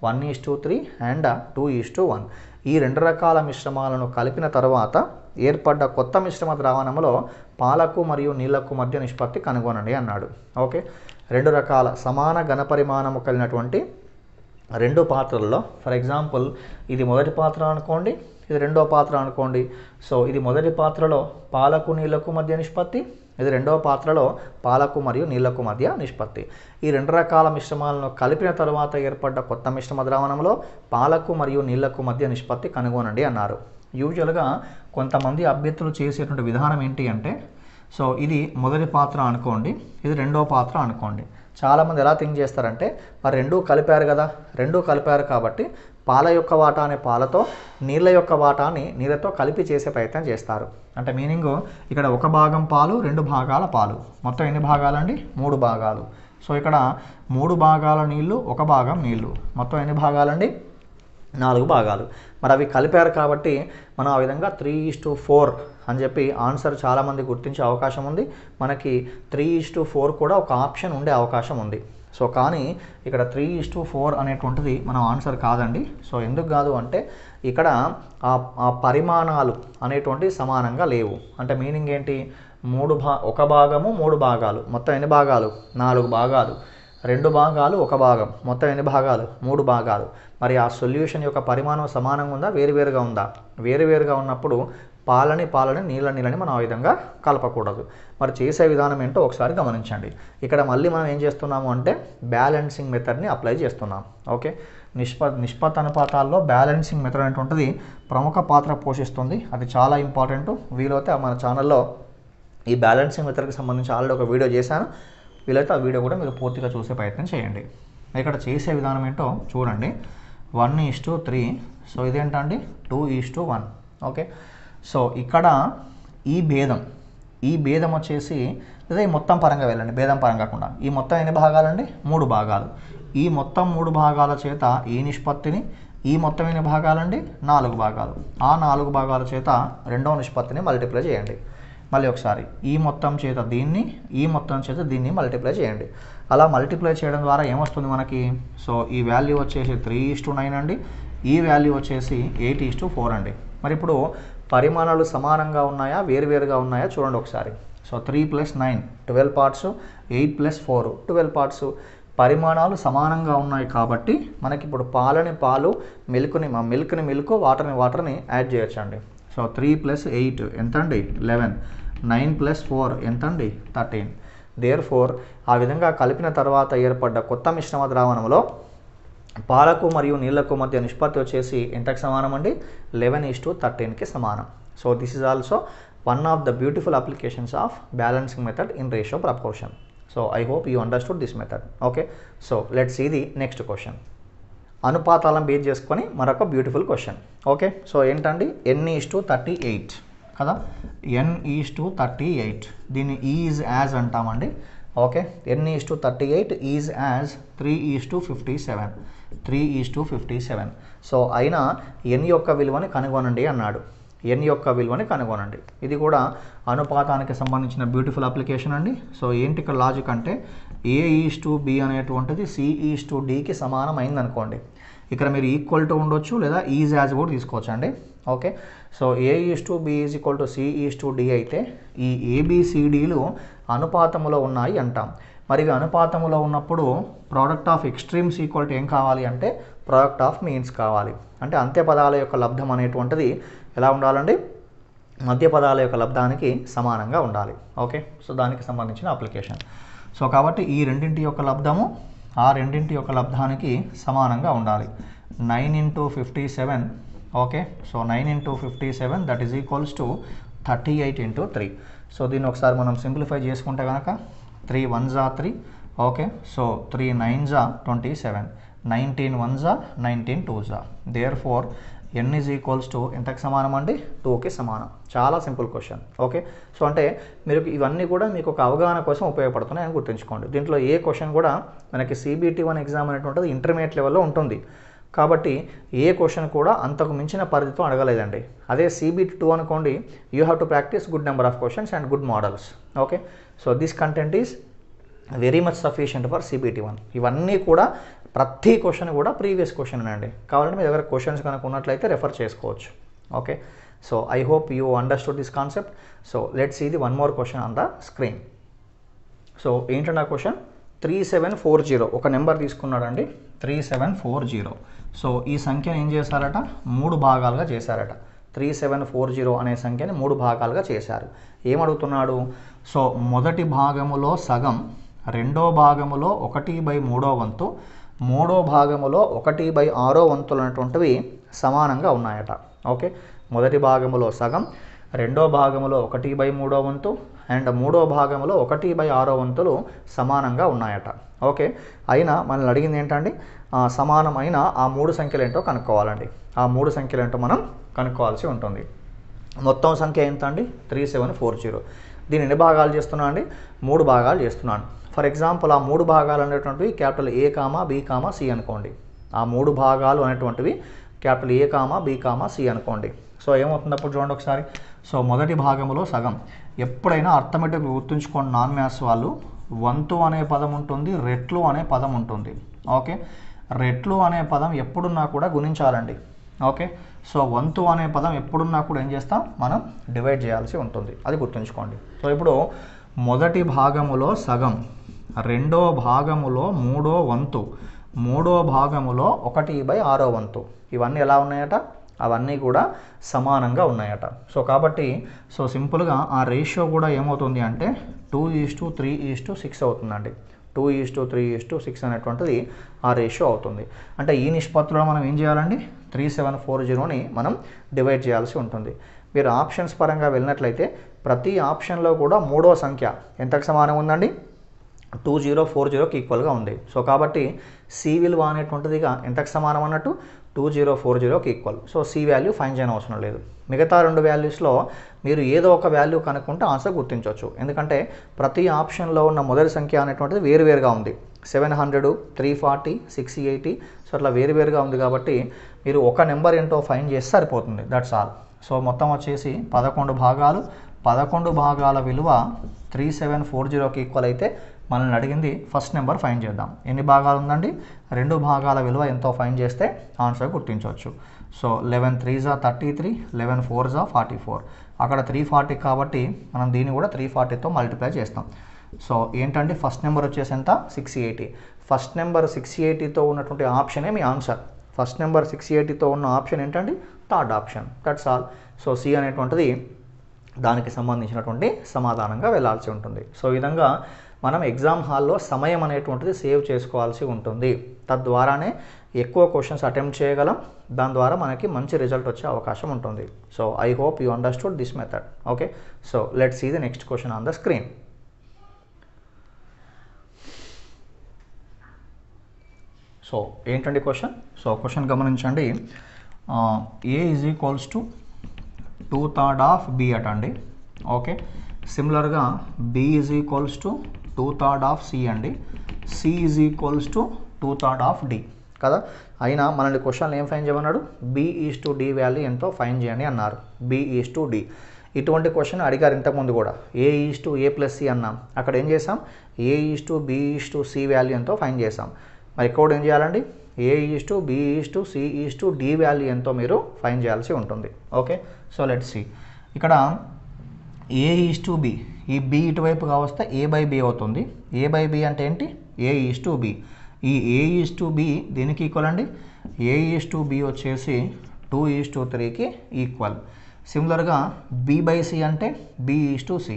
1:3 అండ్ 2:1. ఈ 2 రకాల మిశ్రమాలను కలిపిన తర్వాత ఏర్పడ్డ కొత్త మిశ్రమ ద్రావణంలో పాలకు మరియు నీళ్లకు మధ్య నిష్పత్తి కనుగొనండి అన్నాడు. ఓకే, 2 రకాల సమాన ఘనపరిమాణము కలిగినటువంటి 2 పాత్రలలో, ఫర్ ఎగ్జాంపుల్ ఇది మొదటి పాత్ర అనుకోండి, ఇది రెండో పాత్ర అనుకోండి. సో ఇది మొదటి పాత్రలో పాలకు నీళ్లకు మధ్య నిష్పత్తి, ఇది రెండవ పాత్రలో పాలకు మరియు నీళ్లకు మధ్య నిష్పత్తి. ఈ రెండు రకాల మిశ్రమాలను కలిపిన తరువాత ఏర్పడ్డ కొత్త మిశ్రమ ద్రావణంలో పాలకు మరియు నీళ్లకు మధ్య నిష్పత్తి కనుగొనండి అన్నారు. యూజువల్గా కొంతమంది అభ్యర్థులు చేసేటువంటి విధానం ఏంటి అంటే, సో ఇది మొదటి పాత్ర అనుకోండి, ఇది రెండవ పాత్ర అనుకోండి. చాలామంది ఎలా థింక్ చేస్తారంటే, మరి రెండూ కలిపారు కాబట్టి పాల యొక్క వాటాని పాలతో, నీళ్ళ యొక్క వాటాని నీళ్ళతో కలిపి చేసే ప్రయత్నం చేస్తారు. అంటే మీనింగ్ ఇక్కడ 1 భాగం పాలు, 2 భాగాల పాలు, మొత్తం ఎన్ని భాగాలండి? 3 భాగాలు. సో ఇక్కడ 3 భాగాల నీళ్ళు, 1 భాగం నీళ్ళు, మొత్తం ఎన్ని భాగాలండి? 4 భాగాలు. మరి అవి కలిపారు కాబట్టి మనం ఆ విధంగా 3:4 అని చెప్పి ఆన్సర్ చాలామంది గుర్తించే అవకాశం ఉంది. మనకి 3:4 కూడా ఒక ఆప్షన్ ఉండే అవకాశం ఉంది. సో కానీ ఇక్కడ 3:4 అనేటువంటిది మనం ఆన్సర్ కాదండి. సో ఎందుకు కాదు అంటే, ఇక్కడ ఆ పరిమాణాలు అనేటువంటివి సమానంగా లేవు. అంటే మీనింగ్ ఏంటి? 1 భాగము 3 భాగాలు, మొత్తం ఎన్ని భాగాలు? 4 భాగాలు. 2 భాగాలు 1 భాగం, మొత్తం ఎన్ని భాగాలు? 3 భాగాలు. మరి ఆ సొల్యూషన్ యొక్క పరిమాణం సమానంగా ఉందా, వేరువేరుగా ఉందా? వేరువేరుగా ఉన్నప్పుడు పాలని నీళ్ళని మనం ఆ విధంగా కలపకూడదు. మరి చేసే విధానం ఏంటో ఒకసారి గమనించండి. ఇక్కడ మళ్ళీ మనం ఏం చేస్తున్నాము అంటే బ్యాలెన్సింగ్ మెథడ్ని అప్లై చేస్తున్నాం. ఓకే, నిష్పత్తి అనుపాతాల్లో బ్యాలెన్సింగ్ మెథడ్ అనేటువంటిది ప్రముఖ పాత్ర పోషిస్తుంది. అది చాలా ఇంపార్టెంట్. వీలైతే మన ఛానల్లో ఈ బ్యాలెన్సింగ్ మెథడ్కి సంబంధించి ఆల్రెడీ ఒక వీడియో చేశాను. వీలైతే ఆ వీడియో కూడా మీరు పూర్తిగా చూసే ప్రయత్నం చేయండి. ఇక్కడ చేసే విధానం ఏంటో చూడండి. 1:3. సో ఇదేంటండి? 2:1. ఓకే, సో ఇక్కడ ఈ భేదం వచ్చేసి, లేదా ఈ మొత్తం పరంగా వెళ్ళండి, భేదం పరంగా కాకుండా ఈ మొత్తం ఎన్ని భాగాలండి? 3 భాగాలు. ఈ మొత్తం 3 భాగాల చేత ఈ నిష్పత్తిని, ఈ మొత్తం ఎన్ని భాగాలండి? 4 భాగాలు. ఆ 4 భాగాల చేత రెండవ నిష్పత్తిని మల్టిప్లై చేయండి. మళ్ళీ ఒకసారి ఈ మొత్తం చేత దీన్ని, ఈ మొత్తం చేత దీన్ని మల్టిప్లై చేయండి. అలా మల్టిప్లై చేయడం ద్వారా ఏమొస్తుంది మనకి? సో ఈ వాల్యూ వచ్చేసి 3:9 అండి, ఈ వాల్యూ వచ్చేసి 8:4 అండి. మరి ఇప్పుడు పరిమాణాలు సమానంగా ఉన్నాయా, వేరువేరుగా ఉన్నాయా చూడండి ఒకసారి. So 3 + 9 12 parts, 8 + 4 12 parts. పరిమాణాలు సమానంగా ఉన్నాయి కాబట్టి మనకి ఇప్పుడు పాలని పాలు, మిల్క్ని మిల్క్, వాటర్ని యాడ్ చేయొచ్చండి. సో 3 + 8 ఎంతండి? 11. 9 + 4 ఎంతండి? 13. దేర్ఫోర్ ఆ విధంగా కలిపిన తర్వాత ఏర్పడ్డ కొత్త మిశ్రమ ద్రావణంలో పాలకు మరియు నీళ్లకు మధ్య నిష్పత్తి వచ్చేసి ఎంతకు సమానం అండి? 11:13కి సమానం. So this is also one of the beautiful applications of balancing method in ratio proportion. So I hope you understood this method. Okay, so let's see the next question. అనుపాతాలను బేస్ చేసుకొని మరొక బ్యూటిఫుల్ క్వశ్చన్. ఓకే, సో ఏంటండి? n:38 కదా, n:38. దీన్ని is as అంటామండి. Okay, n:38 is as 3:57. 3:57. So అయినా n యొక్క విలువని కనుగొనండి అన్నాడు. n యొక్క విలువని కనుగొనండి. ఇది కూడా అనుపాతానికి సంబంధించిన బ్యూటిఫుల్ అప్లికేషన్ అండి. సో ఏంటి ఇక్కడ లాజిక్ అంటే, a:b అనేటువంటిది c:dకి సమానం అయింది అనుకోండి. ఇక్కడ మీరు ఈక్వల్ టు ఉండొచ్చు, లేదా ఈజ్ యాజ్ కూడా తీసుకోవచ్చు అండి. ఓకే, సో a:b = c:d అయితే ఈ ABCDలు అనుపాతములో ఉన్నాయి అంటాం. మరి ఇవి అనుపాతములో ఉన్నప్పుడు product of extremes equal to ఏం కావాలి అంటే ప్రోడక్ట్ ఆఫ్ మీన్స్ కావాలి. అంటే అంత్య పదాల యొక్క లబ్ధం అనేటువంటిది ఎలా ఉండాలండి? మధ్య పదాల యొక్క లబ్ధానికి సమానంగా ఉండాలి. ఓకే, సో దానికి సంబంధించిన అప్లికేషన్. సో కాబట్టి ఈ రెండింటి యొక్క లబ్ధము ఆ రెండింటి యొక్క లబ్ధానికి సమానంగా ఉండాలి. 9 × 57. Okay, so 9 × 57 that is equals to 38 × 3. So దీన్ని ఒకసారి మనం సింప్లిఫై చేసుకుంటే కనుక 3 1s are 3. Okay, so 3 9s are 27. 19 1s are 19 2s are. Therefore n is equals to ఎంతకు సమానం అండి? 2కి సమానం. చాలా సింపుల్ క్వశ్చన్. ఓకే, సో అంటే మీరు ఇవన్నీ కూడా మీకు ఒక అవగాహన కోసం ఉపయోగపడుతున్నాయి అని గుర్తుంచుకోండి. దీంట్లో ఏ క్వశ్చన్ కూడా మనకి CBT1 ఎగ్జామ్ అనేటువంటిది ఇంటర్మీడియట్ లెవెల్లో ఉంటుంది కాబట్టి ఏ క్వశ్చన్ కూడా అంతకు మించిన పరిధితో అడగలేదండి. అదే CBT2 అనుకోండి, you have to practice good number of questions and good models. Okay, so this content is very much sufficient for CBT1. ఇవన్నీ కూడా ప్రతి క్వశ్చన్ కూడా ప్రీవియస్ క్వశ్చన్ అండి. కావాలంటే మీ దగ్గర క్వశ్చన్స్ కనుక ఉన్నట్లయితే రెఫర్ చేసుకోవచ్చు. Okay, so I hope you understood this concept. So let's see the one more question on the screen. So ఏంటంటే ఆ క్వశ్చన్ 3740 ఒక నెంబర్ తీసుకున్నాడండి. 3740. సో ఈ సంఖ్యను ఏం చేశారట? 3 భాగాలుగా చేశారట. 3740 అనే సంఖ్యని 3 భాగాలుగా చేశారు. ఏమడుగుతున్నాడు? సో మొదటి భాగములో సగం, రెండో భాగములో 1/3 వంతు, మూడో భాగములో 1/6 వంతులు అనేటువంటివి సమానంగా ఉన్నాయట. ఓకే, మొదటి భాగములో సగం, రెండో భాగములో 1/3 వంతు అండ్ మూడో భాగంలో 1/6 వంతులు సమానంగా ఉన్నాయట. ఓకే, అయినా మనల్ని అడిగింది ఏంటండి? సమానమైన ఆ 3 సంఖ్యలు ఏంటో కనుక్కోవాలండి. ఆ 3 సంఖ్యలు ఏంటో మనం కనుక్కోవాల్సి ఉంటుంది. మొత్తం సంఖ్య ఎంత అండి? 3740. దీన్ని ఎన్ని భాగాలు చేస్తున్నాను అండి? 3 భాగాలు చేస్తున్నాను. ఫర్ ఎగ్జాంపుల్ ఆ 3 భాగాలు అనేటువంటివి క్యాపిటల్ A, B, C అనుకోండి. ఆ 3 భాగాలు అనేటువంటివి క్యాపిటల్ A, B, C అనుకోండి. సో ఏమవుతుంది అప్పుడు చూడండి ఒకసారి. సో మొదటి భాగంలో సగం. ఎప్పుడైనా అర్థమెటిక్ గుర్తుంచుకోండి నాన్ మ్యాథ్స్ వాళ్ళు, వంతు అనే పదం ఉంటుంది, రెట్లు అనే పదం ఉంటుంది. ఓకే, రెట్లు అనే పదం ఎప్పుడున్నా కూడా గుణించాలండి. ఓకే, సో వంతు అనే పదం ఎప్పుడున్నా కూడా ఏం చేస్తాం? మనం డివైడ్ చేయాల్సి ఉంటుంది. అది గుర్తుంచుకోండి. సో ఇప్పుడు మొదటి భాగములో సగం, రెండో భాగములో మూడో వంతు, మూడో భాగములో 1/6 వంతు. ఇవన్నీ ఎలా ఉన్నాయట? అవన్నీ కూడా సమానంగా ఉన్నాయట. సో కాబట్టి సో సింపుల్గా ఆ రేషియో కూడా ఏమవుతుంది అంటే 2:3:6 అవుతుందండి. 2:3:6 అనేటువంటిది ఆ రేషియో అవుతుంది. అంటే ఈ నిష్పత్తిలో మనం ఏం చేయాలండి? 3740ని మనం డివైడ్ చేయాల్సి ఉంటుంది. మీరు ఆప్షన్స్ పరంగా వెళ్ళినట్లయితే ప్రతి ఆప్షన్లో కూడా మూడో సంఖ్య ఎంతకు సమానం ఉందండి? 2040కి ఈక్వల్గా ఉంది. సో కాబట్టి సి విలువ అనేటువంటిదిగా ఎంతకు సమానం అన్నట్టు? 2040కి equal. So C value find చేయని అవసరం లేదు. మిగతా 2 వాల్యూస్లో మీరు ఏదో ఒక వాల్యూ కనుక్కుంటే ఆన్సర్ గుర్తించవచ్చు. ఎందుకంటే ప్రతి ఆప్షన్లో ఉన్న మొదటి సంఖ్య అనేటువంటిది వేరువేరుగా ఉంది. 700, 340, 680 సో అట్లా వేరువేరుగా ఉంది కాబట్టి మీరు ఒక నెంబర్ ఏంటో ఫైండ్ చేస్తే సరిపోతుంది. That's all. సో మొత్తం వచ్చేసి 11 భాగాలు. 11 భాగాల విలువ 3740కి ఈక్వల్ అయితే మనల్ని అడిగింది ఫస్ట్ నెంబర్ ఫైండ్ చేద్దాం. ఎన్ని భాగాలు ఉందండి? 2 భాగాల విలువ ఎంతో ఫైండ్ చేస్తే ఆన్సర్ గుర్తించవచ్చు. So 11 3s 33, 11 4s 44. అక్కడ 340 కాబట్టి మనం దీన్ని కూడా 340తో మల్టిప్లై చేస్తాం. సో ఏంటంటే ఫస్ట్ నెంబర్ వచ్చేసి ఎంత? 680. ఫస్ట్ నెంబర్ 680తో ఉన్నటువంటి ఆప్షనే మీ ఆన్సర్. ఫస్ట్ నెంబర్ 680తో ఉన్న ఆప్షన్ ఏంటండి? Third option. That's all. So C అనేటువంటిది దానికి సంబంధించినటువంటి సమాధానంగా వెళ్ళాల్సి ఉంటుంది. సో ఈ విధంగా మనం ఎగ్జామ్ హాల్లో సమయం అనేటువంటిది సేవ్ చేసుకోవాల్సి ఉంటుంది. తద్వారానే ఎక్కువ క్వశ్చన్స్ అటెంప్ట్ చేయగలం. దాని ద్వారా మనకి మంచి రిజల్ట్ వచ్చే అవకాశం ఉంటుంది. So I hope you understood this method. Okay, so let's see the next question on the screen. So ఏంటండి క్వశ్చన్? సో క్వశ్చన్ గమనించండి. A = 2/3 of B అటండి. ఓకే, సిమిలర్గా B = 2/3 ఆఫ్ C అండి. C = 2/3 ఆఫ్ D కదా. అయినా మనల్ని క్వశ్చన్లు ఏం find చేయమన్నాడు? B/D వాల్యూ ఎంతో ఫైండ్ చేయండి అన్నారు. B/D ఇటువంటి క్వశ్చన్ అడిగారు ఇంతకుముందు కూడా. A/A + C అన్నాం. అక్కడ ఏం చేసాం? A/B/C వాల్యూ ఎంతో ఫైండ్ చేసాం. మరి ఇక్కడ ఏం చేయాలండి? A/B/C/D వాల్యూ ఎంతో మీరు ఫైండ్ చేయాల్సి ఉంటుంది. Okay, so let's see. ఇక్కడ A/B, ఈ B ఇటువైపుగా వస్తే A/B అవుతుంది. A/B అంటే ఏంటి? A/B. ఈ A/B దేనికి ఈక్వల్ అండి? A/B వచ్చేసి 2:3కి ఈక్వల్. సిమిలర్గా B/C అంటే B/C.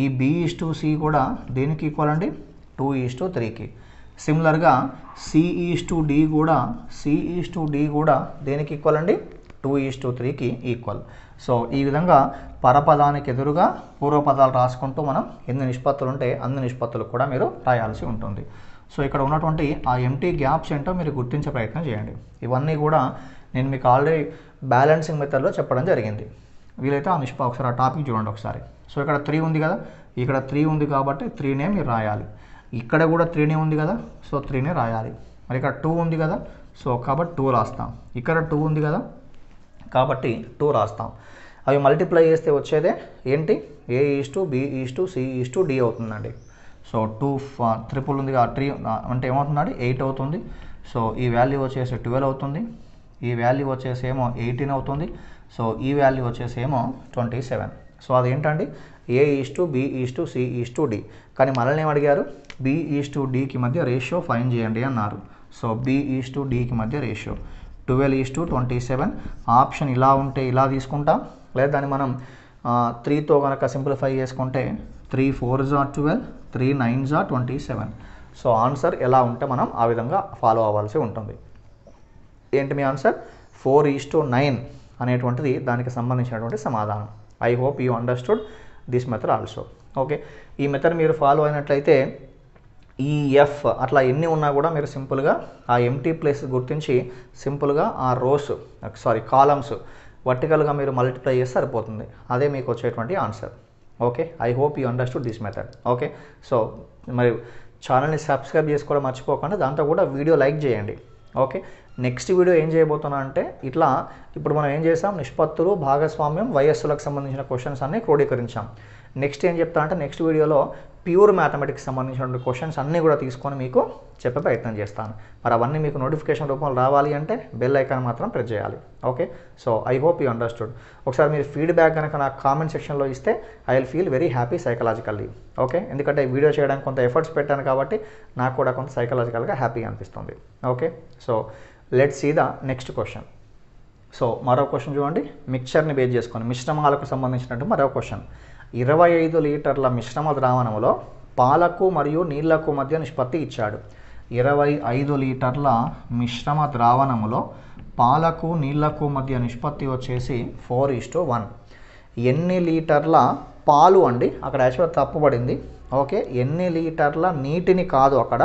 ఈ B/C కూడా దేనికి ఈక్వల్ అండి? 2:3కి. సిమిలర్గా C/D కూడా దేనికి ఈక్వల్ అండి? 2:3కి ఈక్వల్. సో ఈ విధంగా పరపదానికి ఎదురుగా పూర్వపదాలు రాసుకుంటూ మనం ఎన్ని నిష్పత్తులు ఉంటే అన్ని నిష్పత్తులు కూడా మీరు రాయాల్సి ఉంటుంది. సో ఇక్కడ ఉన్నటువంటి ఆ ఎంటీ గ్యాప్స్ ఏంటో మీరు గుర్తించే ప్రయత్నం చేయండి. ఇవన్నీ కూడా నేను మీకు ఆల్రెడీ బ్యాలెన్సింగ్ మెథడ్లో చెప్పడం జరిగింది. వీలైతే ఒకసారి ఆ టాపిక్ చూడండి ఒకసారి. సో ఇక్కడ 3 ఉంది కదా, ఇక్కడ 3 ఉంది కాబట్టి 3నే మీరు రాయాలి. ఇక్కడ కూడా 3నే ఉంది కదా, సో 3నే రాయాలి. మరి ఇక్కడ 2 ఉంది కదా, సో కాబట్టి 2 రాస్తాం. ఇక్కడ 2 ఉంది కదా కాబట్టి 2 రాస్తాం. అవి మల్టిప్లై చేస్తే వచ్చేదే ఏంటి? A/B/C/D అవుతుందండి. సో 2 ట్రిపుల్ ఉంది కదా, 3 అంటే ఏమవుతుందండి? 8 అవుతుంది. సో ఈ వాల్యూ వచ్చేసి 12 అవుతుంది. ఈ వాల్యూ వచ్చేసి ఏమో 18 అవుతుంది. సో ఈ వాల్యూ వచ్చేసి ఏమో 27. సో అదేంటండి? A/B/C/D. కానీ మనల్ని ఏం అడిగారు? B/Dకి మధ్య రేషియో ఫైండ్ చేయండి అన్నారు. సో B/Dకి మధ్య రేషియో 12:27. ఆప్షన్ ఇలా ఉంటే ఇలా తీసుకుంటాం, లేదా దాన్ని మనం 3తో కనుక సింప్లిఫై చేసుకుంటే 3 4s are 12, 3 9s are 27. So answer ఎలా ఉంటే మనం ఆ విధంగా ఫాలో అవ్వాల్సి ఉంటుంది. ఏంటి మీ ఆన్సర్? 4:9 అనేటువంటిది దానికి సంబంధించినటువంటి సమాధానం. I hope you understood this method also. Okay, ఈ మెథడ్ మీరు ఫాలో అయినట్లయితే ఈ ఎఫ్ అట్లా ఎన్ని ఉన్నా కూడా మీరు సింపుల్గా ఆ ఎంటీ ప్లేస్ గుర్తించి సింపుల్గా ఆ కాలమ్స్ వర్టికల్గా మీరు మల్టిప్లై చేస్తే సరిపోతుంది. అదే మీకు వచ్చేటువంటి answer. Okay, I hope you understood this method. Okay, so మరి ఛానల్ని సబ్స్క్రైబ్ చేసుకోవడం మర్చిపోకుండా దాంతో కూడా వీడియో లైక్ చేయండి. ఓకే, నెక్స్ట్ వీడియో ఏం చేయబోతున్నా అంటే ఇట్లా ఇప్పుడు మనం ఏం చేసాం, నిష్పత్తులు, భాగస్వామ్యం, వయస్సులకు సంబంధించిన క్వశ్చన్స్ అన్నీ క్రోడీకరించాం. నెక్స్ట్ ఏం చెప్తా అంటే నెక్స్ట్ వీడియోలో ప్యూర్ మ్యాథమెటిక్స్ సంబంధించిన క్వశ్చన్స్ అన్నీ కూడా తీసుకొని మీకు చెప్పే ప్రయత్నం చేస్తాను. మరి అవన్నీ మీకు నోటిఫికేషన్ రూపంలో రావాలి అంటే బెల్ ఐకాన్ మాత్రం ప్రెస్ చేయాలి. Okay, so I hope you understood. ఒకసారి మీరు ఫీడ్బ్యాక్ కనుక నాకు కామెంట్ సెక్షన్లో ఇస్తే I will feel very happy psychologically. Okay, ఎందుకంటే వీడియో చేయడానికి కొంత ఎఫర్ట్స్ పెట్టాను కాబట్టి నాకు కూడా కొంత సైకలాజికల్గా హ్యాపీగా అనిపిస్తుంది. Okay, so let's see the next question. So మరో క్వశ్చన్ చూడండి, మిక్చర్ని బేస్ చేసుకొని మిశ్రమాలకు సంబంధించినట్టు మరో క్వశ్చన్. 25 లీటర్ల మిశ్రమ ద్రావణంలో పాలకు మరియు నీళ్లకు మధ్య నిష్పత్తి ఇచ్చాడు. 25 లీటర్ల మిశ్రమ ద్రావణములో పాలకు నీళ్లకు మధ్య నిష్పత్తి వచ్చేసి 4:1. ఎన్ని లీటర్ల పాలు అండి, అక్కడ యాక్చువల్గా తప్పుపడింది. ఓకే, ఎన్ని లీటర్ల నీటిని కాదు, అక్కడ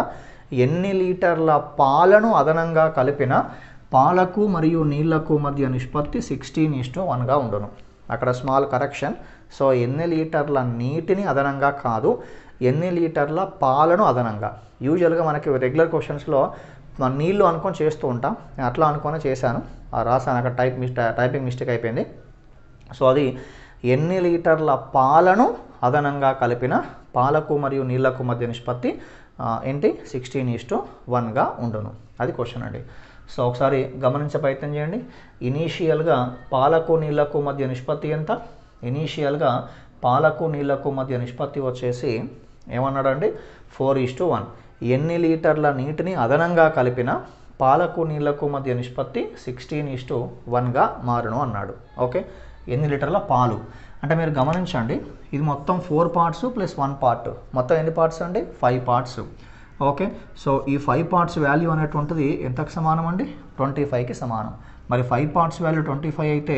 ఎన్ని లీటర్ల పాలను అదనంగా కలిపిన పాలకు మరియు నీళ్లకు మధ్య నిష్పత్తి 16:1గా ఉండును. అక్కడ స్మాల్ కరెక్షన్. సో ఎన్ని లీటర్ల నీటిని అదనంగా కాదు, ఎన్ని లీటర్ల పాలను అదనంగా. యూజువల్గా మనకి రెగ్యులర్ క్వశ్చన్స్లో నీళ్ళు అనుకొని చేస్తూ ఉంటాం, నేను అట్లా అనుకొని చేశాను, రాసాను, అక్కడ టైపింగ్ మిస్టేక్ అయిపోయింది. సో అది ఎన్ని లీటర్ల పాలను అదనంగా కలిపిన పాలకు మరియు నీళ్లకు మధ్య నిష్పత్తి ఏంటి 16:1గా ఉండును. అది క్వశ్చన్ అండి. సో ఒకసారి గమనించే ప్రయత్నం చేయండి. ఇనీషియల్గా పాలకు నీళ్లకు మధ్య నిష్పత్తి ఎంత? ఇనీషియల్గా పాలకు నీళ్లకు మధ్య నిష్పత్తి వచ్చేసి ఏమన్నాడండి 4:1. ఎన్ని లీటర్ల నీటిని అదనంగా కలిపిన పాలకు నీళ్లకు మధ్య నిష్పత్తి 16:1గా మారును అన్నాడు. ఓకే, ఎన్ని లీటర్ల పాలు అంటే మీరు గమనించండి, ఇది మొత్తం 4 parts ప్లస్ 1 part, మొత్తం ఎన్ని పార్ట్స్ అండి 5 parts. ఓకే, సో ఈ 5 parts వాల్యూ అనేటువంటిది ఎంతకు సమానం అండి 25కి సమానం. మరి 5 parts వాల్యూ 25 అయితే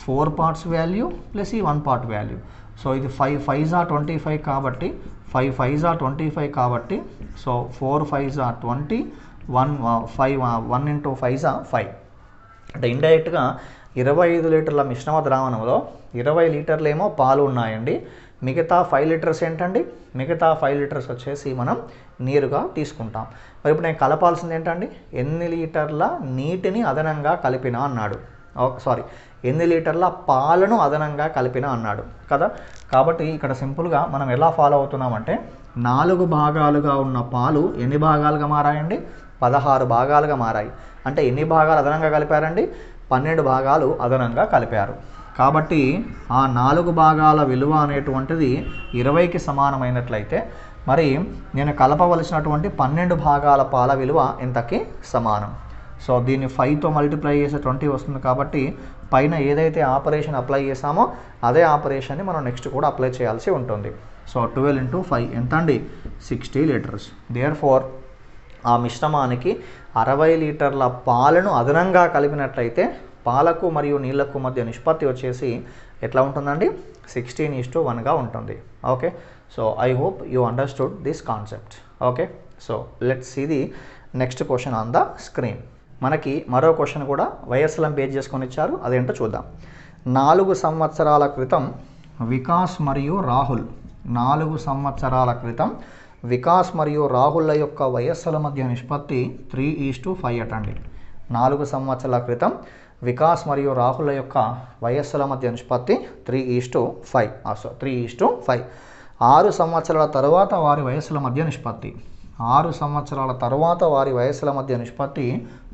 4 parts వాల్యూ ప్లస్ ఈ 1 part వాల్యూ. సో ఇది 5 5s are 25 కాబట్టి 5 5s are 25 కాబట్టి so 4 5s are 20, 1 into 5s are 5. అంటే ఇండైరెక్ట్గా 25 లీటర్ల మిశ్రమ ద్రావణంలో 20 లీటర్లు ఏమో పాలు ఉన్నాయండి, మిగతా 5 లీటర్స్ ఏంటండి, మిగతా 5 లీటర్స్ వచ్చేసి మనం నీరుగా తీసుకుంటాం. మరి ఇప్పుడు నేను కలపాల్సింది ఏంటండి, ఎన్ని లీటర్ల నీటిని అదనంగా కలిపిన అన్నాడు. ఎన్ని లీటర్ల పాలను అదనంగా కలిపిన అన్నాడు కదా. కాబట్టి ఇక్కడ సింపుల్గా మనం ఎలా ఫాలో అవుతున్నామంటే 4 భాగాలుగా ఉన్న పాలు ఎన్ని భాగాలుగా మారాయండి 16 భాగాలుగా మారాయి. అంటే ఎన్ని భాగాలు అదనంగా కలిపారండి 12 భాగాలు అదనంగా కలిపారు. కాబట్టి ఆ 4 భాగాల విలువ అనేటువంటిది 20కి సమానమైనట్లయితే మరి నేను కలపవలసినటువంటి 12 భాగాల పాల విలువ ఎంతకి సమానం. సో దీన్ని 5తో మల్టిప్లై చేసే 20 వస్తుంది. కాబట్టి పైన ఏదైతే ఆపరేషన్ అప్లై చేసామో అదే ఆపరేషన్ని మనం నెక్స్ట్ కూడా అప్లై చేయాల్సి ఉంటుంది. సో 12 into 5 ఎంత అండి 60 లీటర్స్. దేర్ఫోర్ ఆ మిశ్రమానికి 60 లీటర్ల పాలను అదనంగా కలిపినట్లయితే పాలకు మరియు నీళ్లకు మధ్య నిష్పత్తి వచ్చేసి ఎట్లా ఉంటుందండి 16:1గా ఉంటుంది. Okay, so I hope you understood this concept. Okay, so let's see the next question on the screen. మనకి మరో క్వశ్చన్ కూడా వయస్సులను బేస్ చేసుకొని ఇచ్చారు, అదేంటో చూద్దాం. 4 సంవత్సరాల క్రితం వికాస్ మరియు రాహుల్ 4 సంవత్సరాల క్రితం వికాస్ మరియు రాహుల్ల యొక్క వయస్సుల మధ్య నిష్పత్తి 3:5 అటండి. 4 సంవత్సరాల క్రితం వికాస్ మరియు రాహుల్ల యొక్క వయస్సుల మధ్య నిష్పత్తి 3:5. 3:5. 6 సంవత్సరాల తర్వాత వారి వయస్సుల మధ్య నిష్పత్తి 6 సంవత్సరాల తర్వాత వారి వయస్సుల మధ్య నిష్పత్తి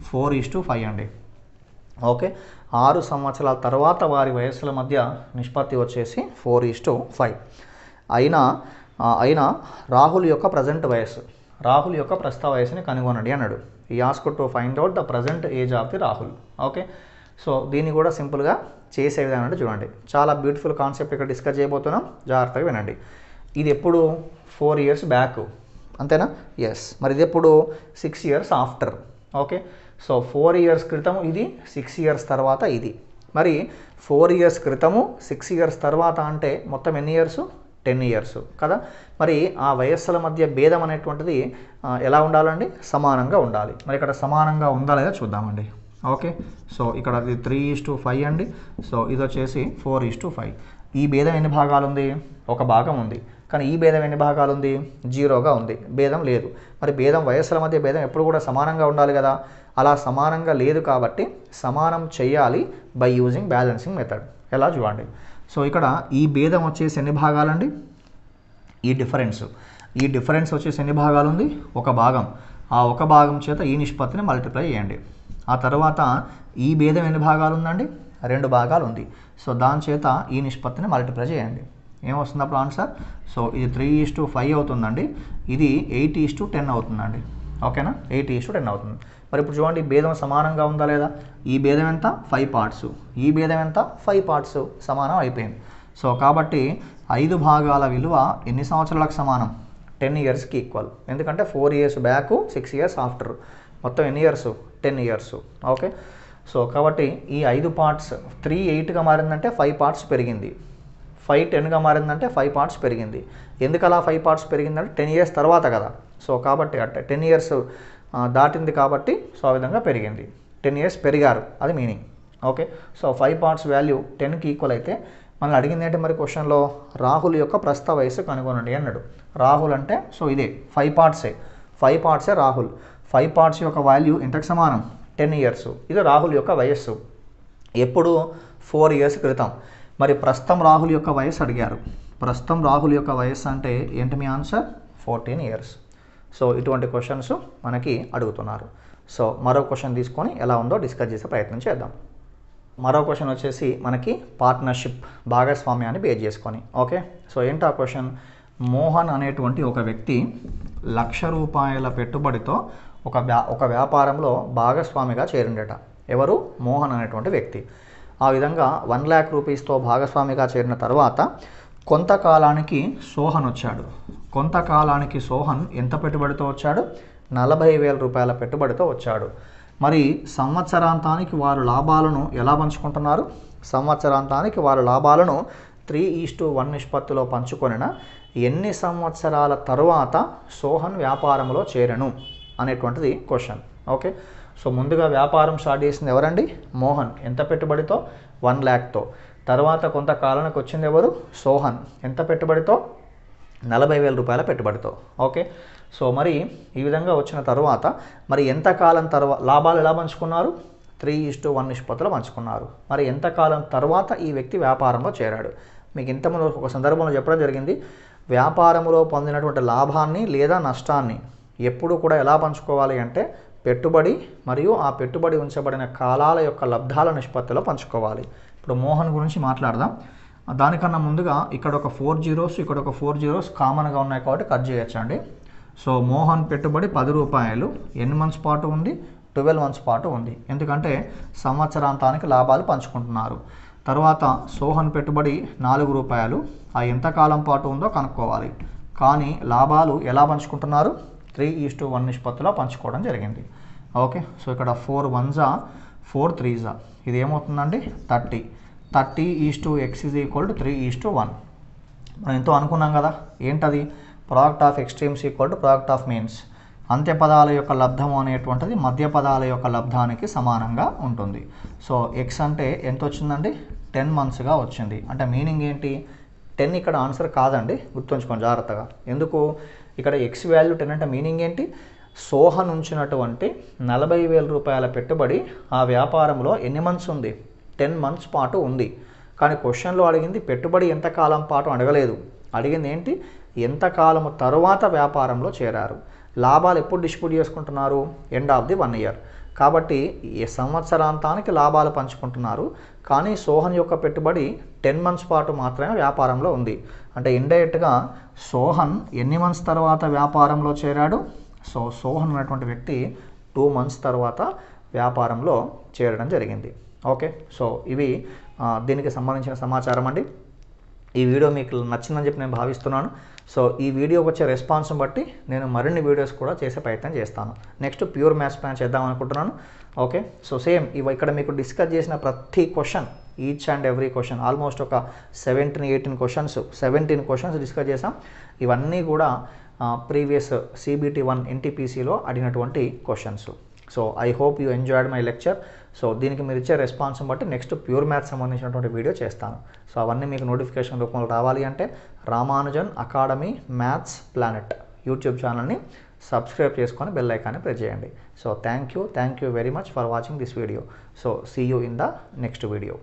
4:5 అండి. ఓకే, 6 సంవత్సరాల తర్వాత వారి వయస్సుల మధ్య నిష్పత్తి వచ్చేసి 4:5. అయినా రాహుల్ యొక్క ప్రజెంట్ వయస్సు, రాహుల్ యొక్క ప్రస్తుత వయస్సుని కనుగొనండి అన్నాడు. ఈ ask to find out the present age of the Rahul. Okay, so దీన్ని కూడా సింపుల్గా చేసే విధానం అంటే చూడండి, చాలా బ్యూటిఫుల్ కాన్సెప్ట్ ఇక్కడ డిస్కస్ చేయబోతున్నాం, జాగ్రత్తగా వినండి. ఇది ఎప్పుడు 4 years బ్యాక్, అంతేనా? ఎస్. మరి ఇది ఎప్పుడు 6 years after. Okay, so 4 years క్రితం ఇది, 6 years తర్వాత ఇది. మరి 4 years క్రితము 6 years తర్వాత అంటే మొత్తం ఎన్ని ఇయర్స్? 10 years కదా. మరి ఆ వయస్సుల మధ్య భేదం అనేటువంటిది ఎలా ఉండాలండి? సమానంగా ఉండాలి. మరి ఇక్కడ సమానంగా ఉందా లేదా చూద్దామండి. ఓకే, సో ఇక్కడ అది 3:5 అండి. సో ఇది వచ్చేసి 4:5. ఈ భేదం ఎన్ని భాగాలు ఉంది? ఒక భాగం ఉంది. కానీ ఈ భేదం ఎన్ని భాగాలు ఉంది? 0గా ఉంది, భేదం లేదు. మరి భేదం వయస్సుల మధ్య భేదం ఎప్పుడు కూడా సమానంగా ఉండాలి కదా. అలా సమానంగా లేదు కాబట్టి సమానం చేయాలి బై యూజింగ్ బ్యాలెన్సింగ్ మెథడ్. ఎలా చూడండి. సో ఇక్కడ ఈ భేదం వచ్చేసి ఎన్ని భాగాలండి? ఈ డిఫరెన్స్ వచ్చేసి ఎన్ని భాగాలు ఉంది? ఒక భాగం. ఆ ఒక భాగం చేత ఈ నిష్పత్తిని మల్టిప్లై చేయండి. ఆ తర్వాత ఈ భేదం ఎన్ని భాగాలు ఉందండి? 2 భాగాలు ఉంది. సో దాని చేత ఈ నిష్పత్తిని మల్టిప్లై చేయండి. ఏమొస్తుంది అప్పుడు ఆన్సర్? సో ఇది 3:5 అవుతుందండి, ఇది 8:10 అవుతుందండి. ఓకేనా, 8:10 అవుతుంది. మరి ఇప్పుడు చూడండి, భేదం సమానంగా ఉందా లేదా? ఈ భేదం ఎంత? 5 parts. ఈ భేదం ఎంత? 5 parts. సమానం అయిపోయింది. సో కాబట్టి 5 భాగాల విలువ ఎన్ని సంవత్సరాలకు సమానం? 10 yearsకి ఈక్వల్. ఎందుకంటే 4 years బ్యాక్, 6 years ఆఫ్టర్, మొత్తం ఎన్ని ఇయర్స్? 10 years. ఓకే, సో కాబట్టి ఈ 5 parts 3 8గా మారిందంటే 5 parts పెరిగింది. 5 10గా మారిందంటే 5 parts పెరిగింది. ఎందుకు అలా 5 parts పెరిగిందంటే 10 years తర్వాత కదా. సో కాబట్టి అంటే 10 years దాటింది కాబట్టి సో ఆ విధంగా పెరిగింది. 10 years పెరిగారు, అది meaning. Okay, so 5 parts value 10కి ఈక్వల్ అయితే మనల్ని అడిగింది ఏంటి మరి క్వశ్చన్లో? రాహుల్ యొక్క ప్రస్తుత వయసు కనుగొనండి అన్నాడు. రాహుల్ అంటే సో ఇదే 5 partsే రాహుల్. 5 parts యొక్క వాల్యూ ఎంతకు సమానం? 10 years. ఇది రాహుల్ యొక్క వయస్సు. ఎప్పుడు? 4 years క్రితం. మరి ప్రస్తుతం రాహుల్ యొక్క వయసు అడిగారు. ప్రస్తుతం రాహుల్ యొక్క వయస్సు అంటే ఏంటి మీ ఆన్సర్? 14 years. సో ఇటువంటి క్వశ్చన్స్ మనకి అడుగుతున్నారు. సో మరో క్వశ్చన్ తీసుకొని ఎలా ఉందో డిస్కస్ చేసే ప్రయత్నం చేద్దాం. మరో క్వశ్చన్ వచ్చేసి మనకి పార్ట్నర్షిప్, భాగస్వామ్యాన్ని బేస్ చేసుకొని. ఓకే, సో ఏంటి ఆ క్వశ్చన్? మోహన్ అనేటువంటి ఒక వ్యక్తి ₹1,00,000 పెట్టుబడితో ఒక వ్యాపారంలో భాగస్వామిగా చేరిండట. ఎవరు? మోహన్ అనేటువంటి వ్యక్తి. ఆ విధంగా 1,00,000 రూపీస్తో భాగస్వామిగా చేరిన తర్వాత కొంతకాలానికి సోహన్ వచ్చాడు. కొంతకాలానికి సోహన్ ఎంత పెట్టుబడితో వచ్చాడు? ₹40,000 పెట్టుబడితో వచ్చాడు. మరి సంవత్సరాంతానికి వారు లాభాలను ఎలా పంచుకుంటున్నారు? సంవత్సరాంతానికి వారు లాభాలను 3:1 నిష్పత్తిలో పంచుకొనిన ఎన్ని సంవత్సరాల తరువాత సోహన్ వ్యాపారంలో చేరను అనేటువంటిది క్వశ్చన్. ఓకే, సో ముందుగా వ్యాపారం స్టార్ట్ చేసింది ఎవరండి? మోహన్. ఎంత పెట్టుబడితో? 1,00,000తో. తర్వాత కొంతకాలానికి వచ్చింది ఎవరు? సోహన్. ఎంత పెట్టుబడితో? ₹40,000 పెట్టుబడితో. ఓకే, సో మరి ఈ విధంగా వచ్చిన తర్వాత మరి ఎంతకాలం తర్వాత లాభాలు ఎలా పంచుకున్నారు? 3:1 నిష్పత్తిలో పంచుకున్నారు. మరి ఎంతకాలం తర్వాత ఈ వ్యక్తి వ్యాపారంలో చేరాడు? మీకు ఇంతకుముందు ఒక సందర్భంలో చెప్పడం జరిగింది, వ్యాపారంలో పొందినటువంటి లాభాన్ని లేదా నష్టాన్ని ఎప్పుడు కూడా ఎలా పంచుకోవాలి అంటే పెట్టుబడి మరియు ఆ పెట్టుబడి ఉంచబడిన కాలాల యొక్క లబ్ధాల నిష్పత్తిలో పంచుకోవాలి. ఇప్పుడు మోహన్ గురించి మాట్లాడదాం. దానికన్నా ముందుగా ఇక్కడ ఒక 4 zeros, ఇక్కడ ఒక 4 zeros కామన్గా ఉన్నాయి కాబట్టి కట్ చేయొచ్చండి. సో మోహన్ పెట్టుబడి ₹10. ఎన్ని మంత్స్ పాటు ఉంది? 12 months పాటు ఉంది. ఎందుకంటే సంవత్సరాంతానికి లాభాలు పంచుకుంటున్నారు. తర్వాత సోహన్ పెట్టుబడి ₹4. ఆ ఎంతకాలం పాటు ఉందో కనుక్కోవాలి. కానీ లాభాలు ఎలా పంచుకుంటున్నారు? 3:1 నిష్పత్తిలో పంచుకోవడం జరిగింది. ఓకే, సో ఇక్కడ 4 1s 4 3s, ఇది ఏమవుతుందండి? 30. 30:x = 3:1. మనం ఎంతో అనుకున్నాం కదా, ఏంటది? Product of extremes equal to product of means. అంత్య పదాల యొక్క లబ్ధము అనేటువంటిది మధ్య పదాల యొక్క లబ్ధానికి సమానంగా ఉంటుంది. సో ఎక్స్ అంటే ఎంత వచ్చిందండి? 10 monthsగా వచ్చింది. అంటే మీనింగ్ ఏంటి? 10 ఇక్కడ ఆన్సర్ కాదండి, గుర్తుంచుకోండి జాగ్రత్తగా. ఎందుకు? ఇక్కడ ఎక్స్ వాల్యూ 10 అంటే మీనింగ్ ఏంటి? సోహన్ ఉంచినటువంటి ₹40,000 పెట్టుబడి ఆ వ్యాపారంలో ఎన్ని మంత్స్ ఉంది? 10 months పాటు ఉంది. కానీ క్వశ్చన్లో అడిగింది పెట్టుబడి ఎంతకాలం పాటు అడగలేదు. అడిగింది ఏంటి? ఎంతకాలము తరువాత వ్యాపారంలో చేరారు. లాభాలు ఎప్పుడు డిస్ట్రిబ్యూట్ చేసుకుంటున్నారు? End of the 1 year. కాబట్టి ఈ సంవత్సరాంతానికి లాభాలు పంచుకుంటున్నారు. కానీ సోహన్ యొక్క పెట్టుబడి 10 months పాటు మాత్రమే వ్యాపారంలో ఉంది. అంటే ఇండైరెక్ట్గా సోహన్ ఎన్ని మంత్స్ తర్వాత వ్యాపారంలో చేరాడు? సో సోహన్ అనేటువంటి వ్యక్తి 2 months తర్వాత వ్యాపారంలో చేరడం జరిగింది. ఓకే, సో ఇవి దీనికి సంబంధించిన సమాచారం అండి. ఈ వీడియో మీకు నచ్చిందని చెప్పి నేను భావిస్తున్నాను. సో ఈ వీడియోకి వచ్చే రెస్పాన్స్ని బట్టి నేను మరిన్ని వీడియోస్ కూడా చేసే ప్రయత్నం చేస్తాను. నెక్స్ట్ ప్యూర్ మ్యాథ్స్ ప్లాన్ చేద్దాం అనుకుంటున్నాను. ఓకే, సో సేమ్ ఇక్కడ మీకు డిస్కస్ చేసిన ప్రతి question, each and every question, almost ఒక 17 క్వశ్చన్స్ డిస్కస్ చేసాం. ఇవన్నీ కూడా ప్రీవియస్ CBT 1 NTPCలో అడిగినటువంటి questions. So I hope you enjoyed my lecture. So దీనికి మీరు ఇచ్చే రెస్పాన్స్ని బట్టి నెక్స్ట్ ప్యూర్ మ్యాథ్స్ సంబంధించినటువంటి వీడియో చేస్తాను. సో అవన్నీ మీకు నోటిఫికేషన్ రూపంలో రావాలి అంటే Ramanujan academy maths planet YouTube ఛానల్ని సబ్స్క్రైబ్ చేసుకొని బెల్ ఐకాన్ని ప్రెస్ చేయండి. So thank you very much for watching this video. So see you in the next video.